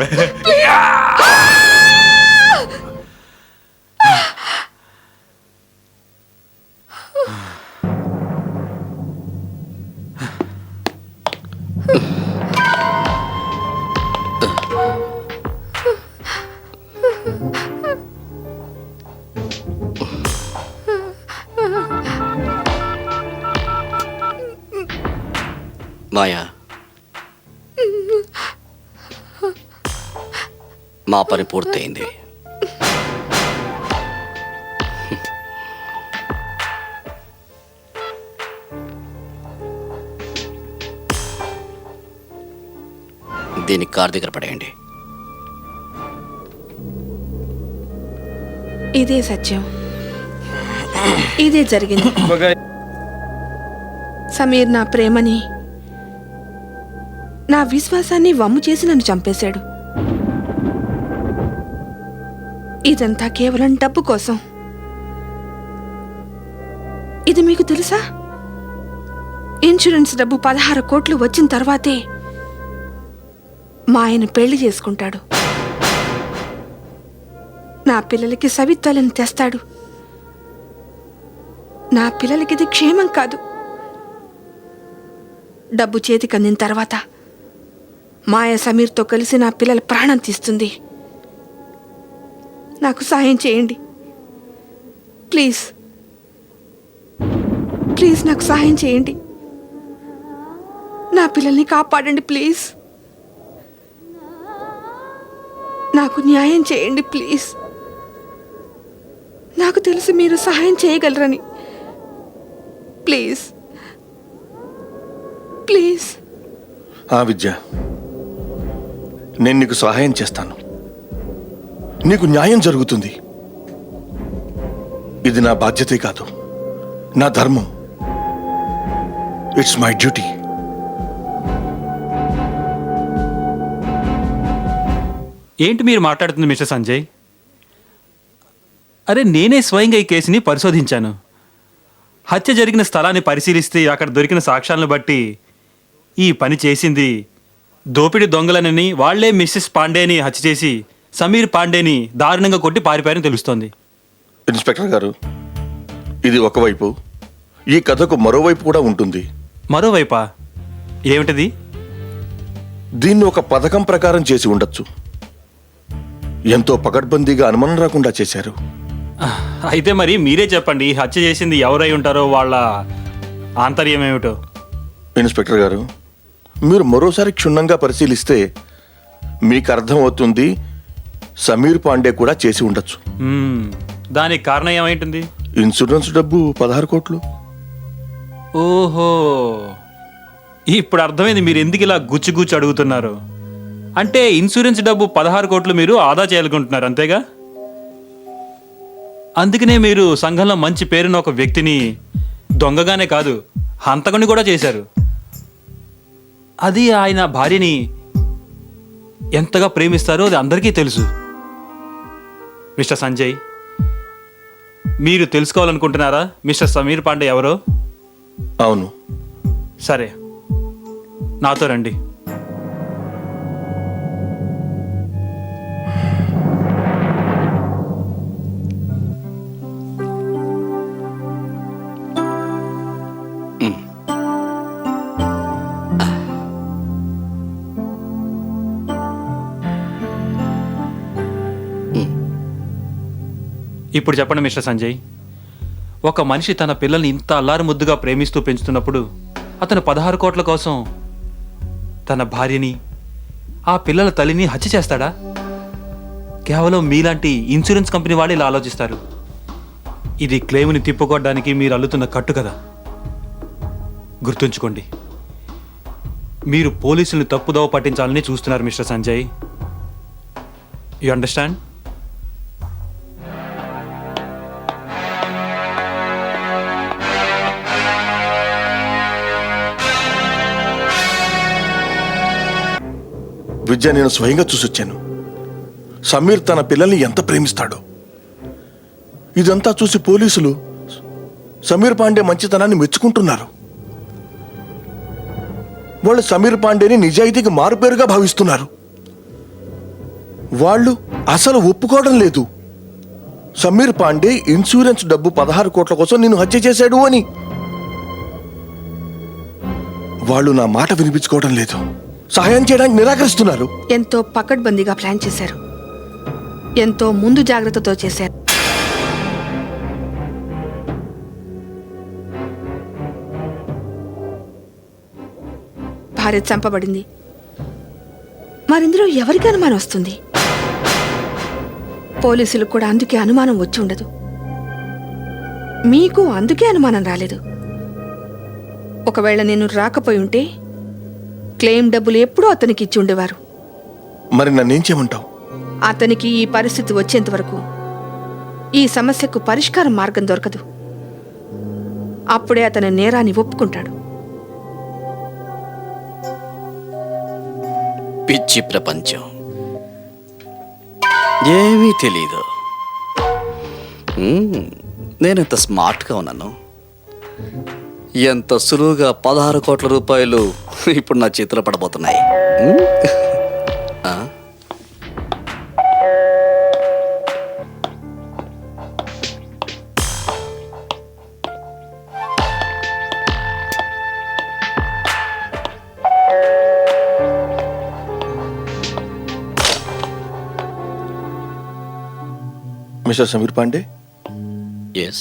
మాయా, మా పని పూర్తయింది. దీనికి కార్ దగ్గర పడేయండి. ఇదే సత్యం, ఇదే జరిగింది. సమీర్ నా ప్రేమని, నా విశ్వాసాన్ని వమ్ము చేసి నన్ను చంపేశాడు. ఇదంతా కేవలం డబ్బు కోసం. ఇది మీకు తెలుసా? ఇన్సూరెన్స్ డబ్బు 16 కోట్లు వచ్చిన తర్వాతే మా ఆయన పెళ్లి చేసుకుంటాడు. నా పిల్లలకి సవిత్వాలను తెస్తాడు. నా పిల్లలకి ఇది క్షేమం కాదు. డబ్బు చేతికి అందిన తర్వాత మాయ సమీర్తో కలిసి నా పిల్లల ప్రాణం తీస్తుంది. నాకు సాయం చేయండి ప్లీజ్, ప్లీజ్ నాకు సాయం చేయండి. నా పిల్లల్ని కాపాడండి ప్లీజ్. నాకు న్యాయం చేయండి ప్లీజ్. నాకు తెలుసు మీరు సహాయం చేయగలరని. Please please. విద్య, నేను నీకు సహాయం చేస్తాను. నీకు న్యాయం జరుగుతుంది. ఇది నా బాధ్యతే కాదు, నా ధర్మం. It's my duty. ఏంటి మీరు మాట్లాడుతుంది మిస్టర్ సంజయ్? అరే నేనే స్వయంగా ఈ కేసుని పరిశోధించాను. హత్య జరిగిన స్థలాన్ని పరిశీలిస్తే అక్కడ దొరికిన సాక్ష్యాలను బట్టి ఈ పని చేసింది దోపిడీ దొంగలనని, వాళ్లే మిస్సెస్ పాండేని హత్య చేసి సమీర్ పాండేని దారుణంగా కొట్టి పారిపోయారని తెలుస్తోంది. ఇన్స్పెక్టర్ గారు, ఇది ఒకవైపు. ఈ కథకు మరోవైపు కూడా ఉంటుంది. మరోవైపా? ఏమిటది? దీన్ని ఒక పథకం ప్రకారం చేసి ఉండొచ్చు. ఎంతో పకడ్బందీగా అనుమానం రాకుండా చేశారు. అయితే మరి మీరే చెప్పండి, హత్య చేసింది ఎవరై ఉంటారో, వాళ్ళ ఆంతర్యం ఏమిటో. ఇన్స్పెక్టర్ గారు, మీరు మరోసారి క్షుణ్ణంగా పరిశీలిస్తే మీకు అర్థమవుతుంది. సమీర్ పాండే కూడా చేసి ఉండొచ్చు. దానికి కారణం ఏమైంటుంది? ఇన్సూరెన్స్ డబ్బు 16 కోట్లు. ఓహో, ఇప్పుడు అర్థమైంది మీరు ఎందుకు ఇలా గుచ్చి అడుగుతున్నారు. అంటే ఇన్సూరెన్స్ డబ్బు 16 కోట్లు మీరు ఆదా చేయాలనుకుంటున్నారు, అంతేగా? అందుకనే మీరు సంఘంలో మంచి పేరున్న ఒక వ్యక్తిని దొంగగానే కాదు, హంతకుని కూడా చేశారు. అది ఆయన భార్యని ఎంతగా ప్రేమిస్తారో అది అందరికీ తెలుసు. మిస్టర్ సంజయ్, మీరు తెలుసుకోవాలనుకుంటున్నారా మిస్టర్ సమీర్ పాండే ఎవరో? అవును. సరే, నాతో రండి. ఇప్పుడు చెప్పండి మిస్టర్ సంజయ్, ఒక మనిషి తన పిల్లల్ని ఇంత అల్లారు ముద్దుగా ప్రేమిస్తూ పెంచుతున్నప్పుడు అతను 16 కోట్ల కోసం తన భార్యని, ఆ పిల్లల తల్లిని హత్య చేస్తాడా? కేవలం మీలాంటి ఇన్సూరెన్స్ కంపెనీ వాళ్ళు ఇలా ఆలోచిస్తారు. ఇది క్లెయిమ్ని తిప్పుకోవడానికి మీరు అల్లుతున్న కట్టు కదా. గుర్తుంచుకోండి, మీరు పోలీసుల్ని తప్పుదోవ పట్టించాలని చూస్తున్నారు Mr Sanjay. You understand? Vidya, నేను స్వయంగా చూసొచ్చాను. సమీర్ తన పిల్లల్ని ఎంత ప్రేమిస్తాడో. ఇదంతా చూసి పోలీసులు సమీర్ పాండే మంచితనాన్ని మెచ్చుకుంటున్నారు. వాళ్ళు సమీర్ పాండేని నిజాయితీకి మారుపేరుగా భావిస్తున్నారు. వాళ్ళు అసలు ఒప్పుకోవడం లేదు సమీర్ పాండే ఇన్సూరెన్స్ డబ్బు 16 కోట్ల కోసం నిన్ను హత్య చేశాడు అని. వాళ్ళు నా మాట వినిపించుకోవడం లేదు, సహాయం చేయడానికి నిరాకరిస్తున్నారు. ఎంతో పకడ్బందీగా ప్లాన్ చేశారు, ఎంతో ముందు జాగ్రత్తతో చేశారు. భార్య చంపబడింది, మరిందులో ఎవరికి అనుమానం వస్తుంది? పోలీసులకు కూడా అందుకే అనుమానం వచ్చి ఉండదు. మీకు అందుకే అనుమానం రాలేదు. ఒకవేళ నేను రాకపోయి ఉంటే క్లెయిమ్ డబ్బులు ఎప్పుడూ అతనికి ఇచ్చి ఉండేవారు. మరి నన్నేం చేయమంటావు? అతనికి ఈ పరిస్థితి వచ్చేంత వరకు ఈ సమస్యకు పరిష్కార మార్గం దొరకదు. అప్పుడే అతని నేరాన్ని ఒప్పుకుంటాడు. పిచ్చి ప్రపంచం, ఏమీ తెలీదు. నేనెంత స్మార్ట్గా ఉన్నాను. ఎంత సులువుగా 16 కోట్ల రూపాయలు ఇప్పుడు నా చేతిలో పడబోతున్నాయి. ఆ? Mr Sameer Pandey, yes.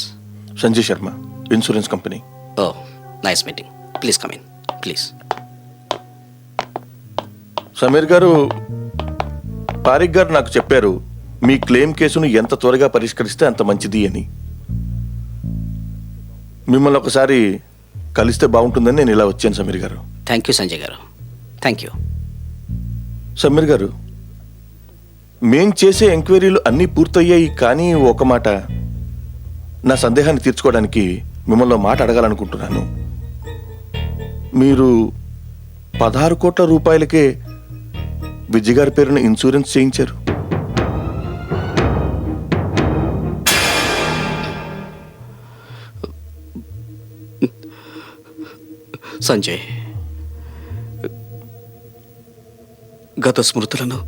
Sanjay Sharma, insurance company. Oh, nice meeting. Please come in, please. Sameer గారు, పారిక్ గారు నాకు చెప్పారు మీ క్లెయిమ్ కేసును ఎంత త్వరగా పరిష్కరిస్తే అంత మంచిది అని. మిమ్మల్ని ఒకసారి కలిస్తే బాగుంటుందని నేను ఇలా వచ్చాను సమీర్ గారు. థ్యాంక్ యూ సంజయ్ గారు, థ్యాంక్ యూ. సమీర్ గారు, మేం చేసే ఎంక్వైరీలు అన్నీ పూర్తయ్యాయి, కానీ ఒక మాట, నా సందేహాన్ని తీర్చుకోవడానికి మిమ్మల్ని మాట అడగాలనుకుంటున్నాను. మీరు 16 కోట్ల రూపాయలకే విజయ్ గారి పేరున ఇన్సూరెన్స్ చేయించారు. సంజయ్, గత స్మృతులను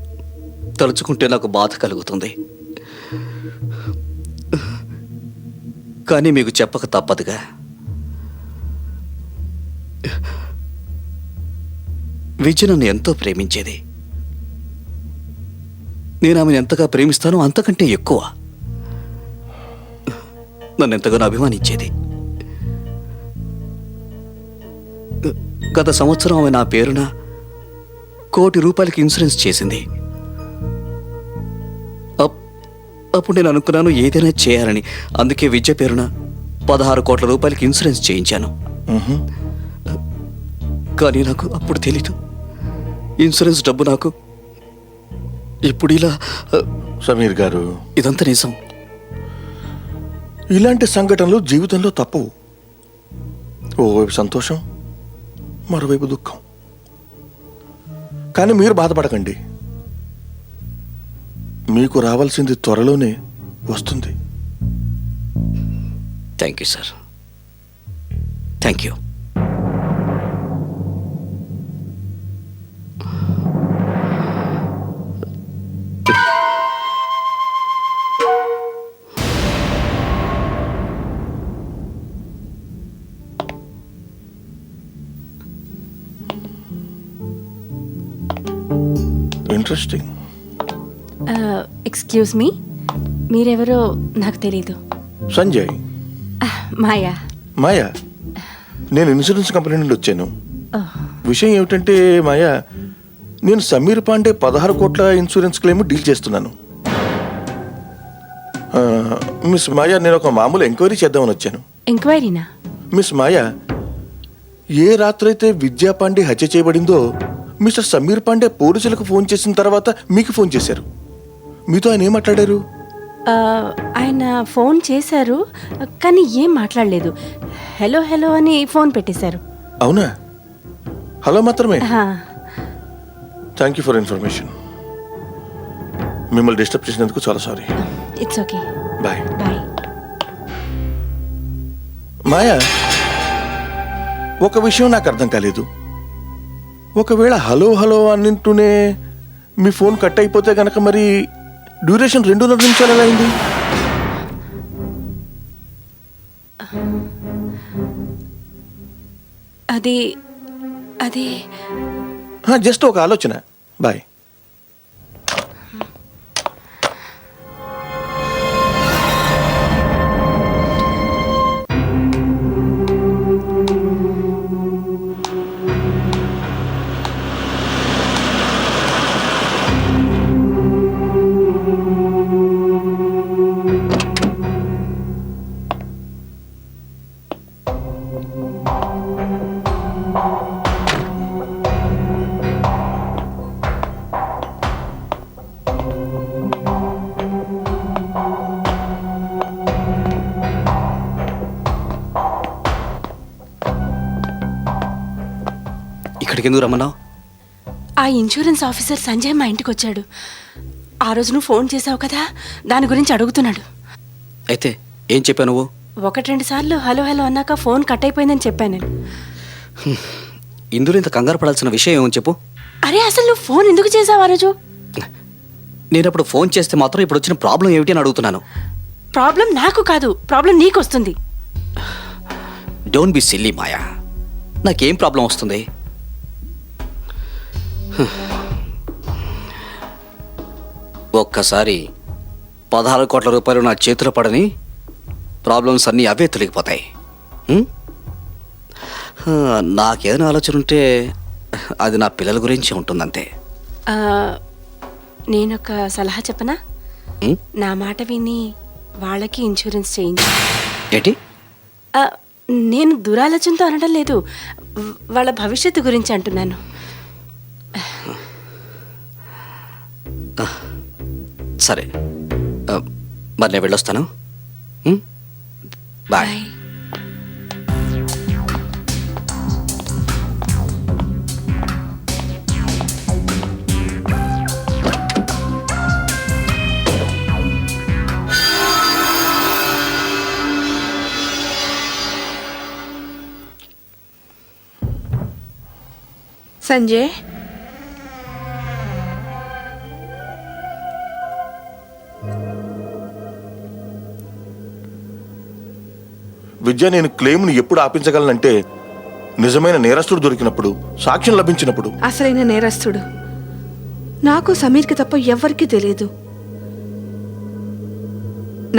తలుచుకుంటే నాకు బాధ కలుగుతుంది. కానీ మీకు చెప్పక తప్పదుగా. విజయ్ నన్ను ఎంతో ప్రేమించేది. నేను ఆమెను ఎంతగా ప్రేమిస్తానో అంతకంటే ఎక్కువ. నన్ను ఎంతగానో అభిమానించేది. గత సంవత్సరం ఆమె నా పేరున 1 కోటి రూపాయలకి ఇన్సూరెన్స్ చేసింది. అప్పుడు నేను అనుకున్నాను ఏదైనా చేయాలని. అందుకే విద్య పేరున 16 కోట్ల రూపాయలకి ఇన్సూరెన్స్ చేయించాను. కానీ నాకు అప్పుడు తెలీదు ఇన్సూరెన్స్ డబ్బు నాకు ఇప్పుడు ఇలా. సమీర్ గారు, ఇదంతా నిజం. ఇలాంటి సంఘటనలు జీవితంలో తప్పవు. ఓవైపు సంతోషం, మరోవైపు దుఃఖం. కానీ మీరు బాధపడకండి, మీకు రావాల్సింది త్వరలోనే వస్తుంది. Thank you sir, thank you. Interesting. Excuse me, మీరెవరో నాకు తెలీదు. సంజయ్. మాయా. మాయా, నేను ఇన్సూరెన్స్ కంపెనీ నుండి వచ్చాను. విషయం ఏమిటంటే మాయా, నేను సమీర్ పాండే 16 కోట్ల ఇన్సూరెన్స్ క్లెయిమ్ డీల్ చేస్తున్నాను. మిస్ మాయా, నేను ఒక మామూలు ఎంక్వైరీ చేద్దామని వచ్చాను. ఎంక్వైరీనా? మిస్ మాయా, ఏ రాత్రైతే విద్యా పాండే హత్య చేయబడిందో మిస్టర్ సమీర్ పాండే పోలీసులకు ఫోన్ చేసిన తర్వాత మీకు ఫోన్ చేశారు. మీతో ఆయన ఏం మాట్లాడారు? ఆయన ఫోన్ చేశారు కానీ ఏం మాట్లాడలేదు. హలో హలో అని ఫోన్ పెట్టేశారు. అవునా? హలో మాత్రమే. హా. Thank you for information. మిమ్మల్ని డిస్టర్బ్ చేసినందుకు చాలా sorry. It's okay. Bye. Bye. Maya, ఒక విషయం నాకు అర్థం కాలేదు. ఒకవేళ హలో హలో అన్నింటూనే మీ ఫోన్ కట్ అయిపోతే గనక మరి డ్యూరేషన్ 2.5 నిమిషాలు ఎలా అయింది? అది అది జస్ట్ ఒక ఆలోచన. బాయ్. ఇక్కడికి ఎందుకు రమ్మన్నావు? ఆ ఇన్సూరెన్స్ ఆఫీసర్ సంజయ్ మా ఇంటికి వచ్చాడు. ఆ రోజు నువ్వు ఫోన్ చేసావు కదా, దాని గురించి అడుగుతున్నాడు. అయితే ఏం చెప్పావు నువ్వు? 1-2 సార్లు హలో హలో అన్నాక ఫోన్ కట్ అయిపోయిందని చెప్పాను నేను. ఇందులో ఇంత కంగారు పడాల్సిన విషయం ఏమని చెప్పు. అరే అసలు నువ్వు ఫోన్ ఎందుకు చేసావు ఆ రోజు? నేను అప్పుడు ఫోన్ చేస్తే మాత్రం ఇప్పుడు వచ్చిన ప్రాబ్లం ఏమిటి అని అడుగుతున్నాను. ప్రాబ్లం నాకు కాదు, ప్రాబ్లం నీకు వస్తుంది. డోంట్ బి సిల్లీ మాయా. నాకేం ప్రాబ్లం వస్తుంది? ఒక్కసారి 16 కోట్ల రూపాయలు నా చేతిలో పడని ప్రాబ్లమ్స్ అన్నీ అవే తొలగిపోతాయి. నాకేదైనా ఆలోచన ఉంటే అది నా పిల్లల గురించి ఉంటుందంతే. నేనొక సలహా చెప్పనా? ఉమ్, నా మాట విని వాళ్ళకి ఇన్సూరెన్స్ చేయించు. ఏంటి? ఆ, నేను దురాలోచనతో అనడం లేదు, వాళ్ళ భవిష్యత్తు గురించి అంటున్నాను. సరే, మరి నేను వెళ్ళొస్తాను. బాయ్. బాయ్. సంజయ్, విద్య, నేను క్లెయిమ్ని ఎప్పుడు ఆపించగలనంటే నిజమైన నేరస్తుడు దొరికినప్పుడు, సాక్ష్యం లభించినప్పుడు. అసలైన నేరస్తుడు నాకు సమీర్కి తప్ప ఎవ్వరికీ తెలియదు.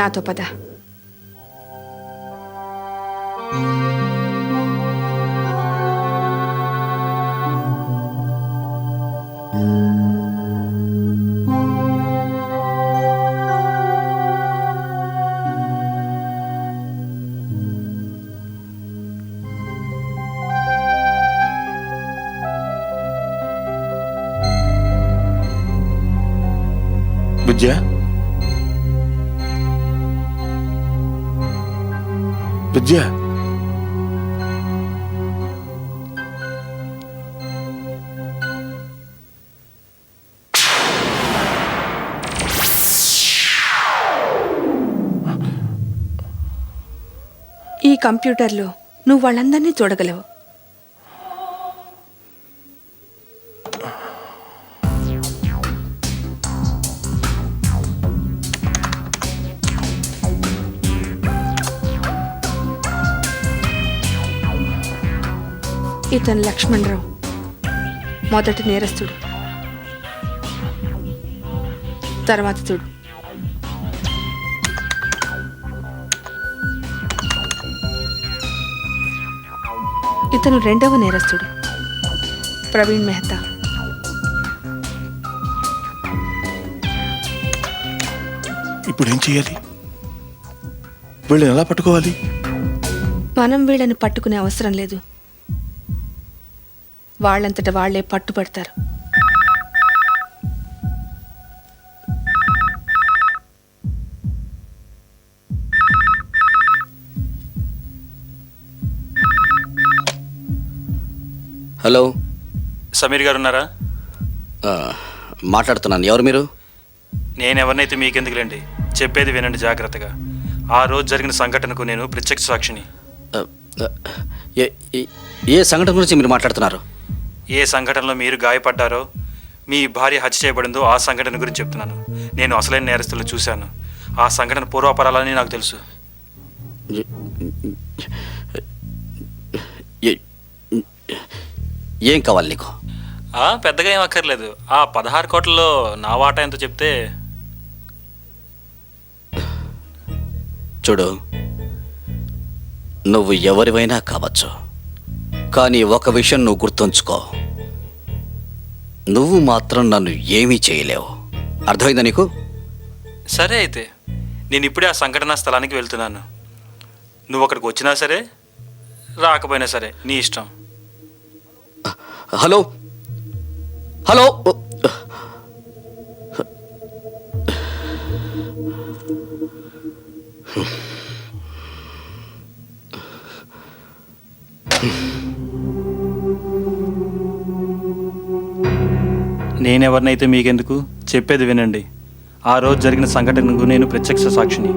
నాతో పద. విద్య, విద్య, ఈ కంప్యూటర్లో నువ్వు వాళ్ళందరినీ చూడగలవు. ఇతను లక్ష్మణరావు, మొదటి నేరస్తుడు. తర్వాత చూడు. ఇతను రెండవ నేరస్తుడు, ప్రవీణ్ మెహతా. ఇప్పుడు ఏం చేయాలి? వీళ్ళని ఎలా పట్టుకోవాలి? మనం వీళ్ళని పట్టుకునే అవసరం లేదు, వాళ్ళంతట వాళ్లే పట్టుపడతారు. హలో, సమీర్ గారు ఉన్నారా? మాట్లాడుతున్నాను. ఎవరు మీరు? నేను ఎవరినైతే మీకెందుకులేండి, చెప్పేది వినండి జాగ్రత్తగా. ఆ రోజు జరిగిన సంఘటనకు నేను ప్రత్యక్ష సాక్షిని. ఆ, ఆ, ఏ ఏ- ఏ సంఘటన గురించి మీరు మాట్లాడుతున్నారు? ఏ సంఘటనలో మీరు గాయపడ్డారో, మీ భార్య హత్య చేయబడిందో ఆ సంఘటన గురించి చెప్తున్నాను. నేను అసలైన నేరస్తులను చూశాను. ఆ సంఘటన పూర్వాపరాలని నాకు తెలుసు. ఏ- ఏం కావాలి నీకు? పెద్దగా ఏం అక్కర్లేదు. ఆ 16 కోట్లలో నా వాటా ఎంతో చెప్తే. చూడు, నువ్వు ఎవరివైనా కావచ్చు, కానీ ఒక విషయం నువ్వు గుర్తుంచుకో, నువ్వు మాత్రం నన్ను ఏమీ చేయలేవు. అర్థమైందా నీకు? సరే అయితే నేను ఇప్పుడే ఆ సంఘటనా స్థలానికి వెళ్తున్నాను. నువ్వు అక్కడికి వచ్చినా సరే రాకపోయినా సరే నీ ఇష్టం. హలో హలో, నేనెవరినైతే మీకెందుకు, చెప్పేది వినండి. ఆ రోజు జరిగిన సంఘటనకు నేను ప్రత్యక్ష సాక్షిని.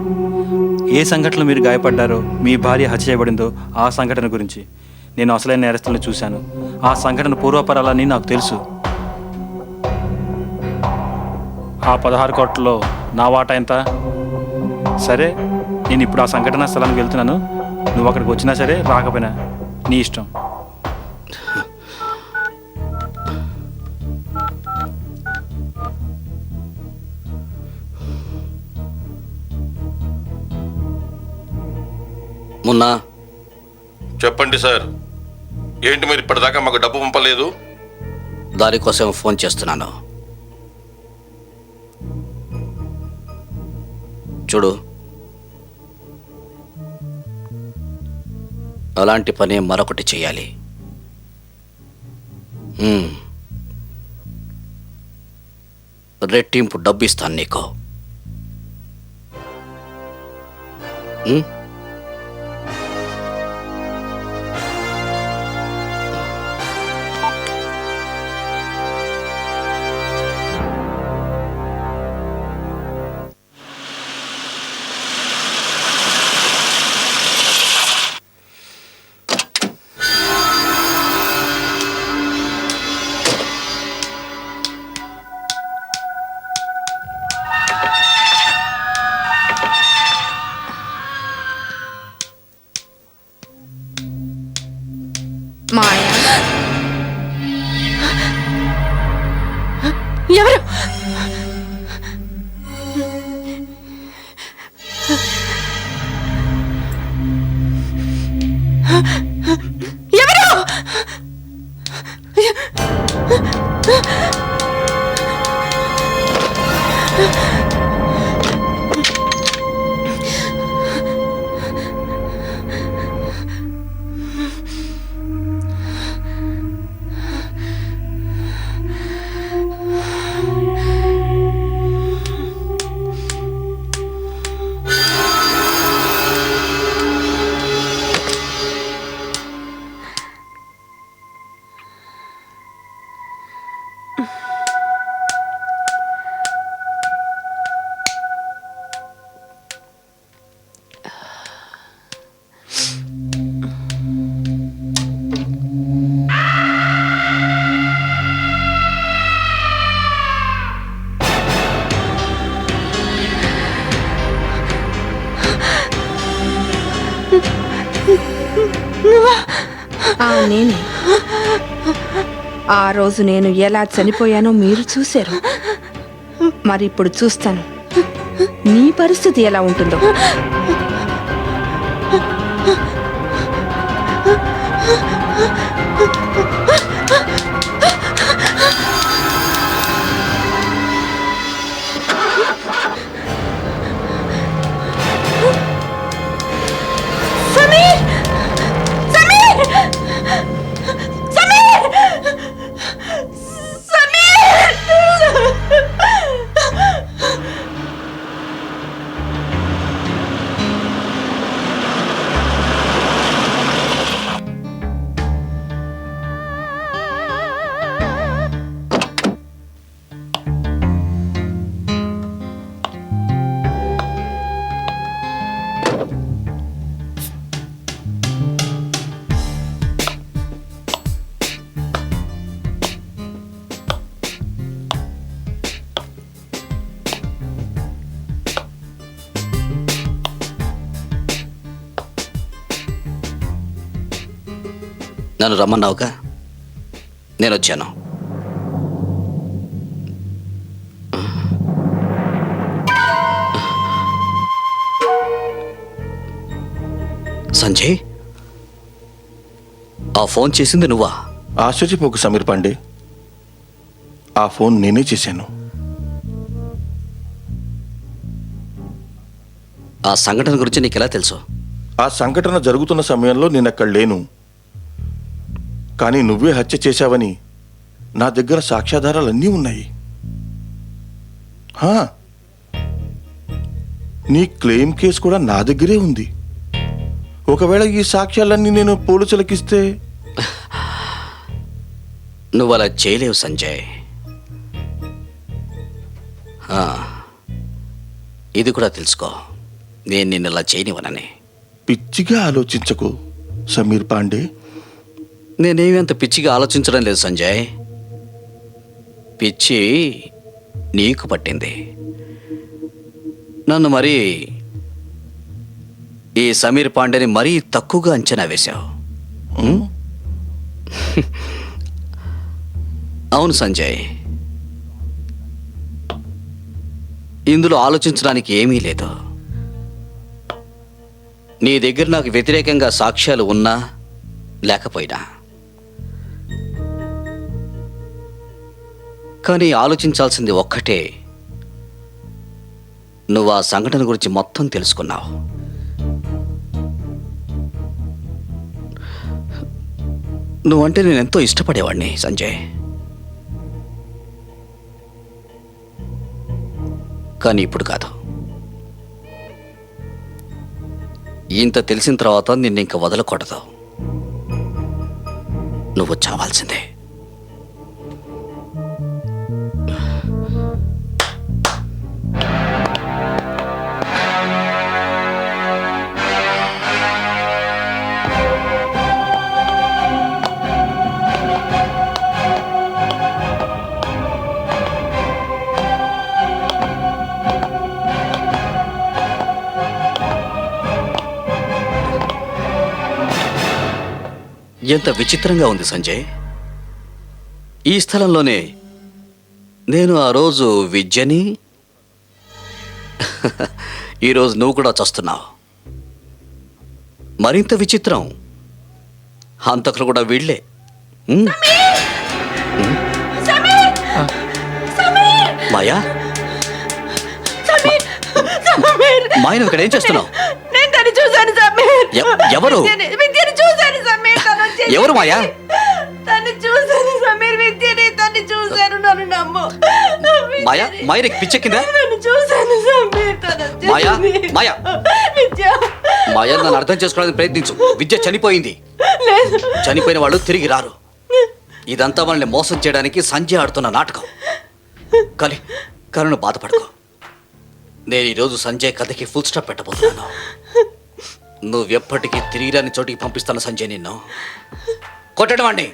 ఏ సంఘటనలో మీరు గాయపడ్డారో, మీ భార్య హత్య చేయబడిందో ఆ సంఘటన గురించి. నేను అసలైన నేరస్తులను చూశాను. ఆ సంఘటన పూర్వపరాలని నాకు తెలుసు. ఆ 16 కోట్లలో నా వాటా ఎంత? సరే, నేను ఇప్పుడు ఆ సంఘటన స్థలానికి వెళ్తున్నాను. నువ్వు అక్కడికి వచ్చినా సరే రాకపోయినా నీ ఇష్టం. మున్నా, చెప్పండి సార్. ఏంటి మీరు ఇప్పటిదాకా మాకు డబ్బు పంపలేదు? దానికోసం ఫోన్ చేస్తున్నాను. చూడు, అలాంటి పనే మరొకటి చేయాలి. రెట్టింపు డబ్బు ఇస్తాను నీకు. ఉమ్? మాయా, ఎవరు? ఎవరు? నేనే. ఆ రోజు నేను ఎలా చనిపోయానో మీరు చూశారు. మరి ఇప్పుడు చూస్తాను నీ పరిస్థితి ఎలా ఉంటుందో. నన్ను రమ్మన్నావుగా, నేను వచ్చాను. సంజయ్, ఆ ఫోన్ చేసింది నువ్వా? ఆశ్చర్యపోకు సమీర్ పాండే, ఆ ఫోన్ నేనే చేశాను. ఆ సంఘటన గురించి నీకు ఎలా తెలుసు? ఆ సంఘటన జరుగుతున్న సమయంలో నేను అక్కడ లేను. కానీ నువ్వే హత్య చేశావని నా దగ్గర సాక్ష్యాధారాలన్నీ ఉన్నాయి. హా, నీ క్లెయిమ్ కేసు కూడా నా దగ్గరే ఉంది. ఒకవేళ ఈ సాక్ష్యాలన్నీ నేను పోలీసులకిస్తే నువ్వు అలా చేయలేవు సంజయ్. ఆ, ఇది కూడా తెలుసుకో, నేను నిన్ను ఇలా చేయనివ్వనని. పిచ్చిగా ఆలోచించకు సమీర్ పాండే. నేనేమి అంత పిచ్చిగా ఆలోచించడం లేదు సంజయ్. పిచ్చి నీకు పట్టింది. నన్ను మరీ ఈ సమీర్ పాండేని మరీ తక్కువగా అంచనా వేశావు. అవును సంజయ్, ఇందులో ఆలోచించడానికి ఏమీ లేదు. నీ దగ్గర నాకు వ్యతిరేకంగా సాక్ష్యాలు ఉన్నా లేకపోయినా, కానీ ఆలోచించాల్సింది ఒక్కటే, నువ్వు ఆ సంఘటన గురించి మొత్తం తెలుసుకున్నావు. నువ్వంటే నేను ఎంతో ఇష్టపడేవాడిని సంజయ్. కానీ ఇప్పుడు కాదు. ఇంత తెలిసిన తర్వాత నిన్ను ఇంక వదలకూడదు. నువ్వు చావాల్సిందే. ఎంత విచిత్రంగా ఉంది సంజయ్. ఈ స్థలంలోనే నేను ఆ రోజు విద్యని, ఈరోజు నువ్వు కూడా చస్తున్నావు. మరింత విచిత్రం, హంతకులు కూడా వీళ్ళే. మాయా, మాయ, నువ్వు ఇక్కడ ఏం చేస్తున్నావు? నేను తను చూశాను సమీర్. ఎవరు? విద్యని చూశాను సమీర్. తను వచ్చేసి- ఎవరు మాయా? తను చూశాను సమీర్, విద్యని తను చూశాను. నన్ను నమ్ము మాయా, మాయ నీకు పిచ్చెక్కిందా? నన్ను చూశాను సమీర్. తను వచ్చేసి- మాయా, మాయా, విద్య మాయా, నన్ను అర్థం చేసుకోవడానికి ప్రయత్నించు. విద్య చనిపోయింది. లేదు. చనిపోయిన వాళ్ళు తిరిగి రారు. ఇదంతా మనల్ని మోసం చేయడానికి సంజయ్ ఆడుతున్న నాటకం. కరుణ బాధపడుకో. నేను ఈరోజు సంజయ్ కథకి ఫుల్ స్టాప్ పెట్టబోతున్నాను. నువ్వెప్పటికీ తిరిగిరాని చోటికి పంపిస్తాను సంజయ్ నిన్ను. కొట్టడం అండి.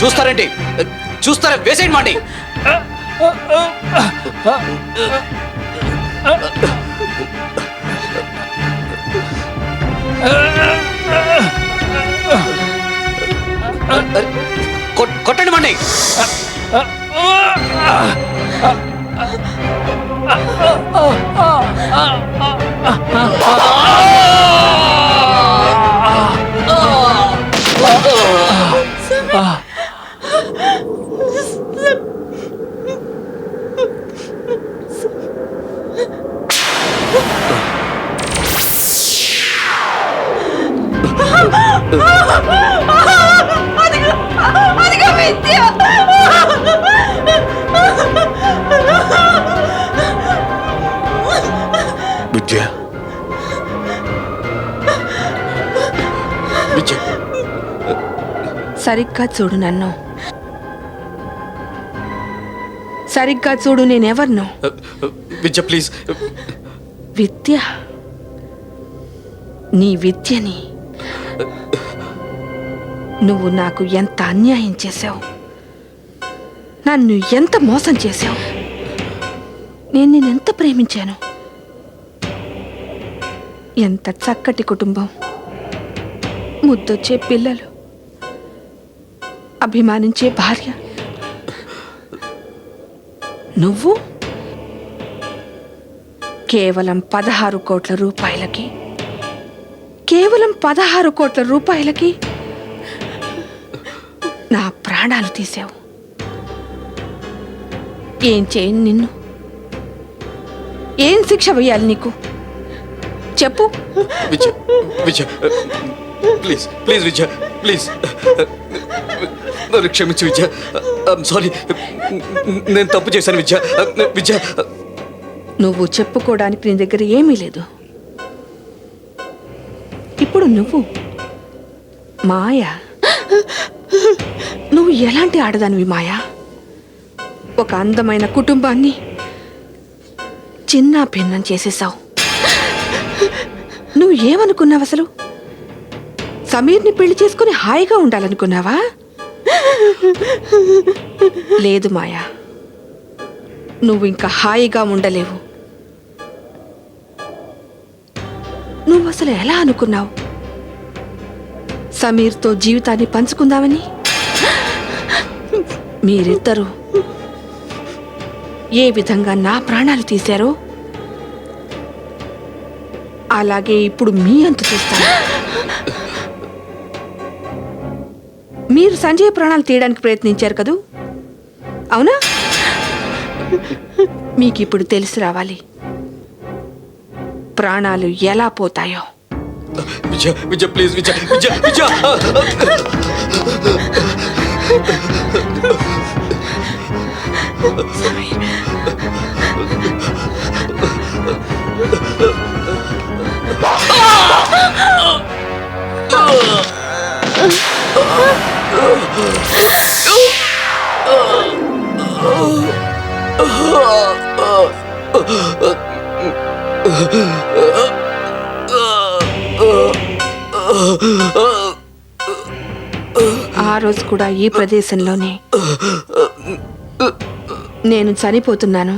చూస్తారేంటి? చూస్తారా? వేసేయండి మండి. కొట్టండి మండి. అదిగో విద్య. విద్య, విద్య, సరిగ్గా చూడు నన్ను. సరిగ్గా చూడు నేనెవర్ను. విద్య ప్లీజ్, విద్య, నీ విద్యని నువ్వు నాకు ఎంత అన్యాయం చేశావు, నన్ను ఎంత మోసం చేశావు. నేను నిన్నెంత ప్రేమించాను. ఎంత చక్కటి కుటుంబం, ముద్దొచ్చే పిల్లలు, అభిమానించే భార్య. నువ్వు కేవలం 16 కోట్ల రూపాయలకి, కేవలం 16 కోట్ల రూపాయలకి నా ప్రాణాలు తీసావు. ఏం చేయను నిన్ను? ఏం శిక్ష వేయాలి నీకు? చెప్పు. Vijay, Vijay, please please Vijay, please నన్ను క్షమించు విజయ్. ఐఎమ్ సారీ, నేను తప్పు చేశాను విజయ్. విజయ్, నువ్వు చెప్పుకోవడానికి నీ దగ్గర ఏమీ లేదు. ఇప్పుడు నువ్వు మాయా, నువ్వు ఎలాంటి ఆడదానివి మాయా? ఒక అందమైన కుటుంబాన్ని చిన్న భిన్నం చేసేసావు. నువ్వు ఏమనుకున్నావు అసలు? సమీర్ని పెళ్లి చేసుకుని హాయిగా ఉండాలనుకున్నావా? లేదు మాయా, నువ్వు ఇంకా హాయిగా ఉండలేవు. నువ్వు అసలు ఎలా అనుకున్నావు సమీర్తో జీవితాన్ని పంచుకుందామని? మీరిద్దరూ ఏ విధంగా నా ప్రాణాలు తీశారో అలాగే ఇప్పుడు మీ అంతు చూస్తాను. మీరు సంజయ్ ప్రాణాలు తీయడానికి ప్రయత్నించారు కదూ, అవునా? మీకు ఇప్పుడు తెలిసి రావాలి ప్రాణాలు ఎలా పోతాయో. విజయ్, విజయ్, ప్లీజ్ విజయ్, విజయ్, విజయ్. ఆ రోజు కూడా ఈ ప్రదేశంలోనే నేను చనిపోతున్నాను,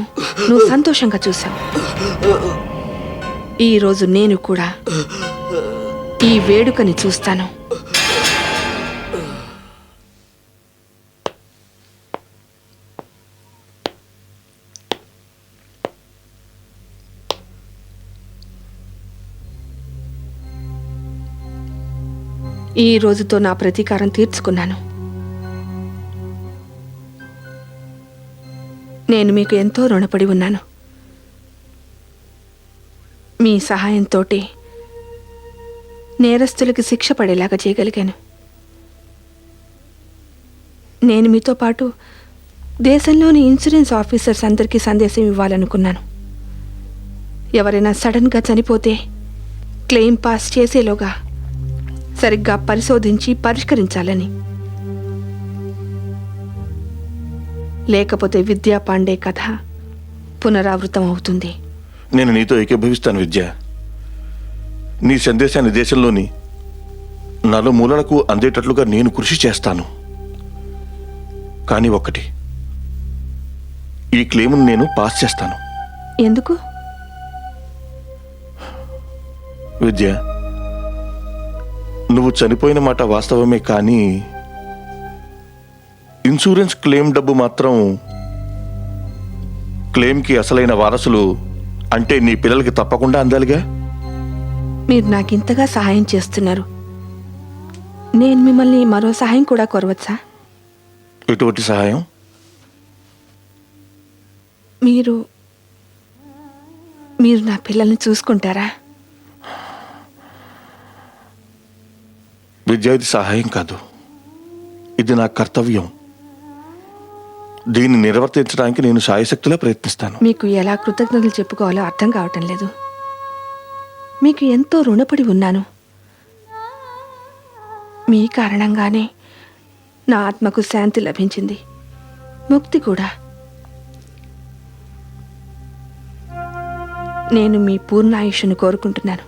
నువ్వు సంతోషంగా చూసావు. ఈ రోజు నేను కూడా ఈ వేడుకని చూస్తాను. ఈ రోజుతో నా ప్రతీకారం తీర్చుకున్నాను. నేను మీకు ఎంతో రుణపడి ఉన్నాను. మీ సహాయంతో నేరస్తులకి శిక్ష పడేలాగా చేయగలిగాను. నేను మీతో పాటు దేశంలోని ఇన్సూరెన్స్ ఆఫీసర్స్ అందరికీ సందేశం ఇవ్వాలనుకున్నాను. ఎవరైనా సడన్గా చనిపోతే క్లెయిమ్ పాస్ చేసేలోగా సరిగ్గా పరిశోధించి పరిష్కరించాలని. లేకపోతే విద్యా పాండే కథ పునరావృతం అవుతుంది. నేను నీతో ఏకీభవిస్తాను విద్య. నీ సందేశాన్ని దేశంలోని నలుమూలలకు అందేటట్లుగా నేను కృషి చేస్తాను. కానీ ఒక్కటి, ఈ క్లెయిమ్ను నేను పాస్ చేస్తాను. ఎందుకు? విద్య, నువ్వు చనిపోయిన మాట వాస్తవమే, కానీ ఇన్సూరెన్స్ క్లెయిమ్ డబ్బు మాత్రం క్లెయిమ్కి అసలైన వారసులు అంటే నీ పిల్లలకి తప్పకుండా అందాలిగా. మీరు నాకు ఇంతగా సహాయం చేస్తున్నారు, నేను మిమ్మల్ని మరో సహాయం కూడా కోరవచ్చా? ఎటువంటి సహాయం? మీరు నా పిల్లల్ని చూసుకుంటారా? విద్య, ఇది సహాయం కాదు, ఇది నా కర్తవ్యం. దీన్ని నిర్వర్తించడానికి నేను శాయశక్తిలా ప్రయత్నిస్తాను. మీకు ఎలా కృతజ్ఞతలు చెప్పుకోవాలో అర్థం కావటం లేదు. మీకు ఎంతో రుణపడి ఉన్నాను. మీ కారణంగానే నా ఆత్మకు శాంతి లభించింది, ముక్తి కూడా. నేను మీ పూర్ణాయుష్ను కోరుకుంటున్నాను.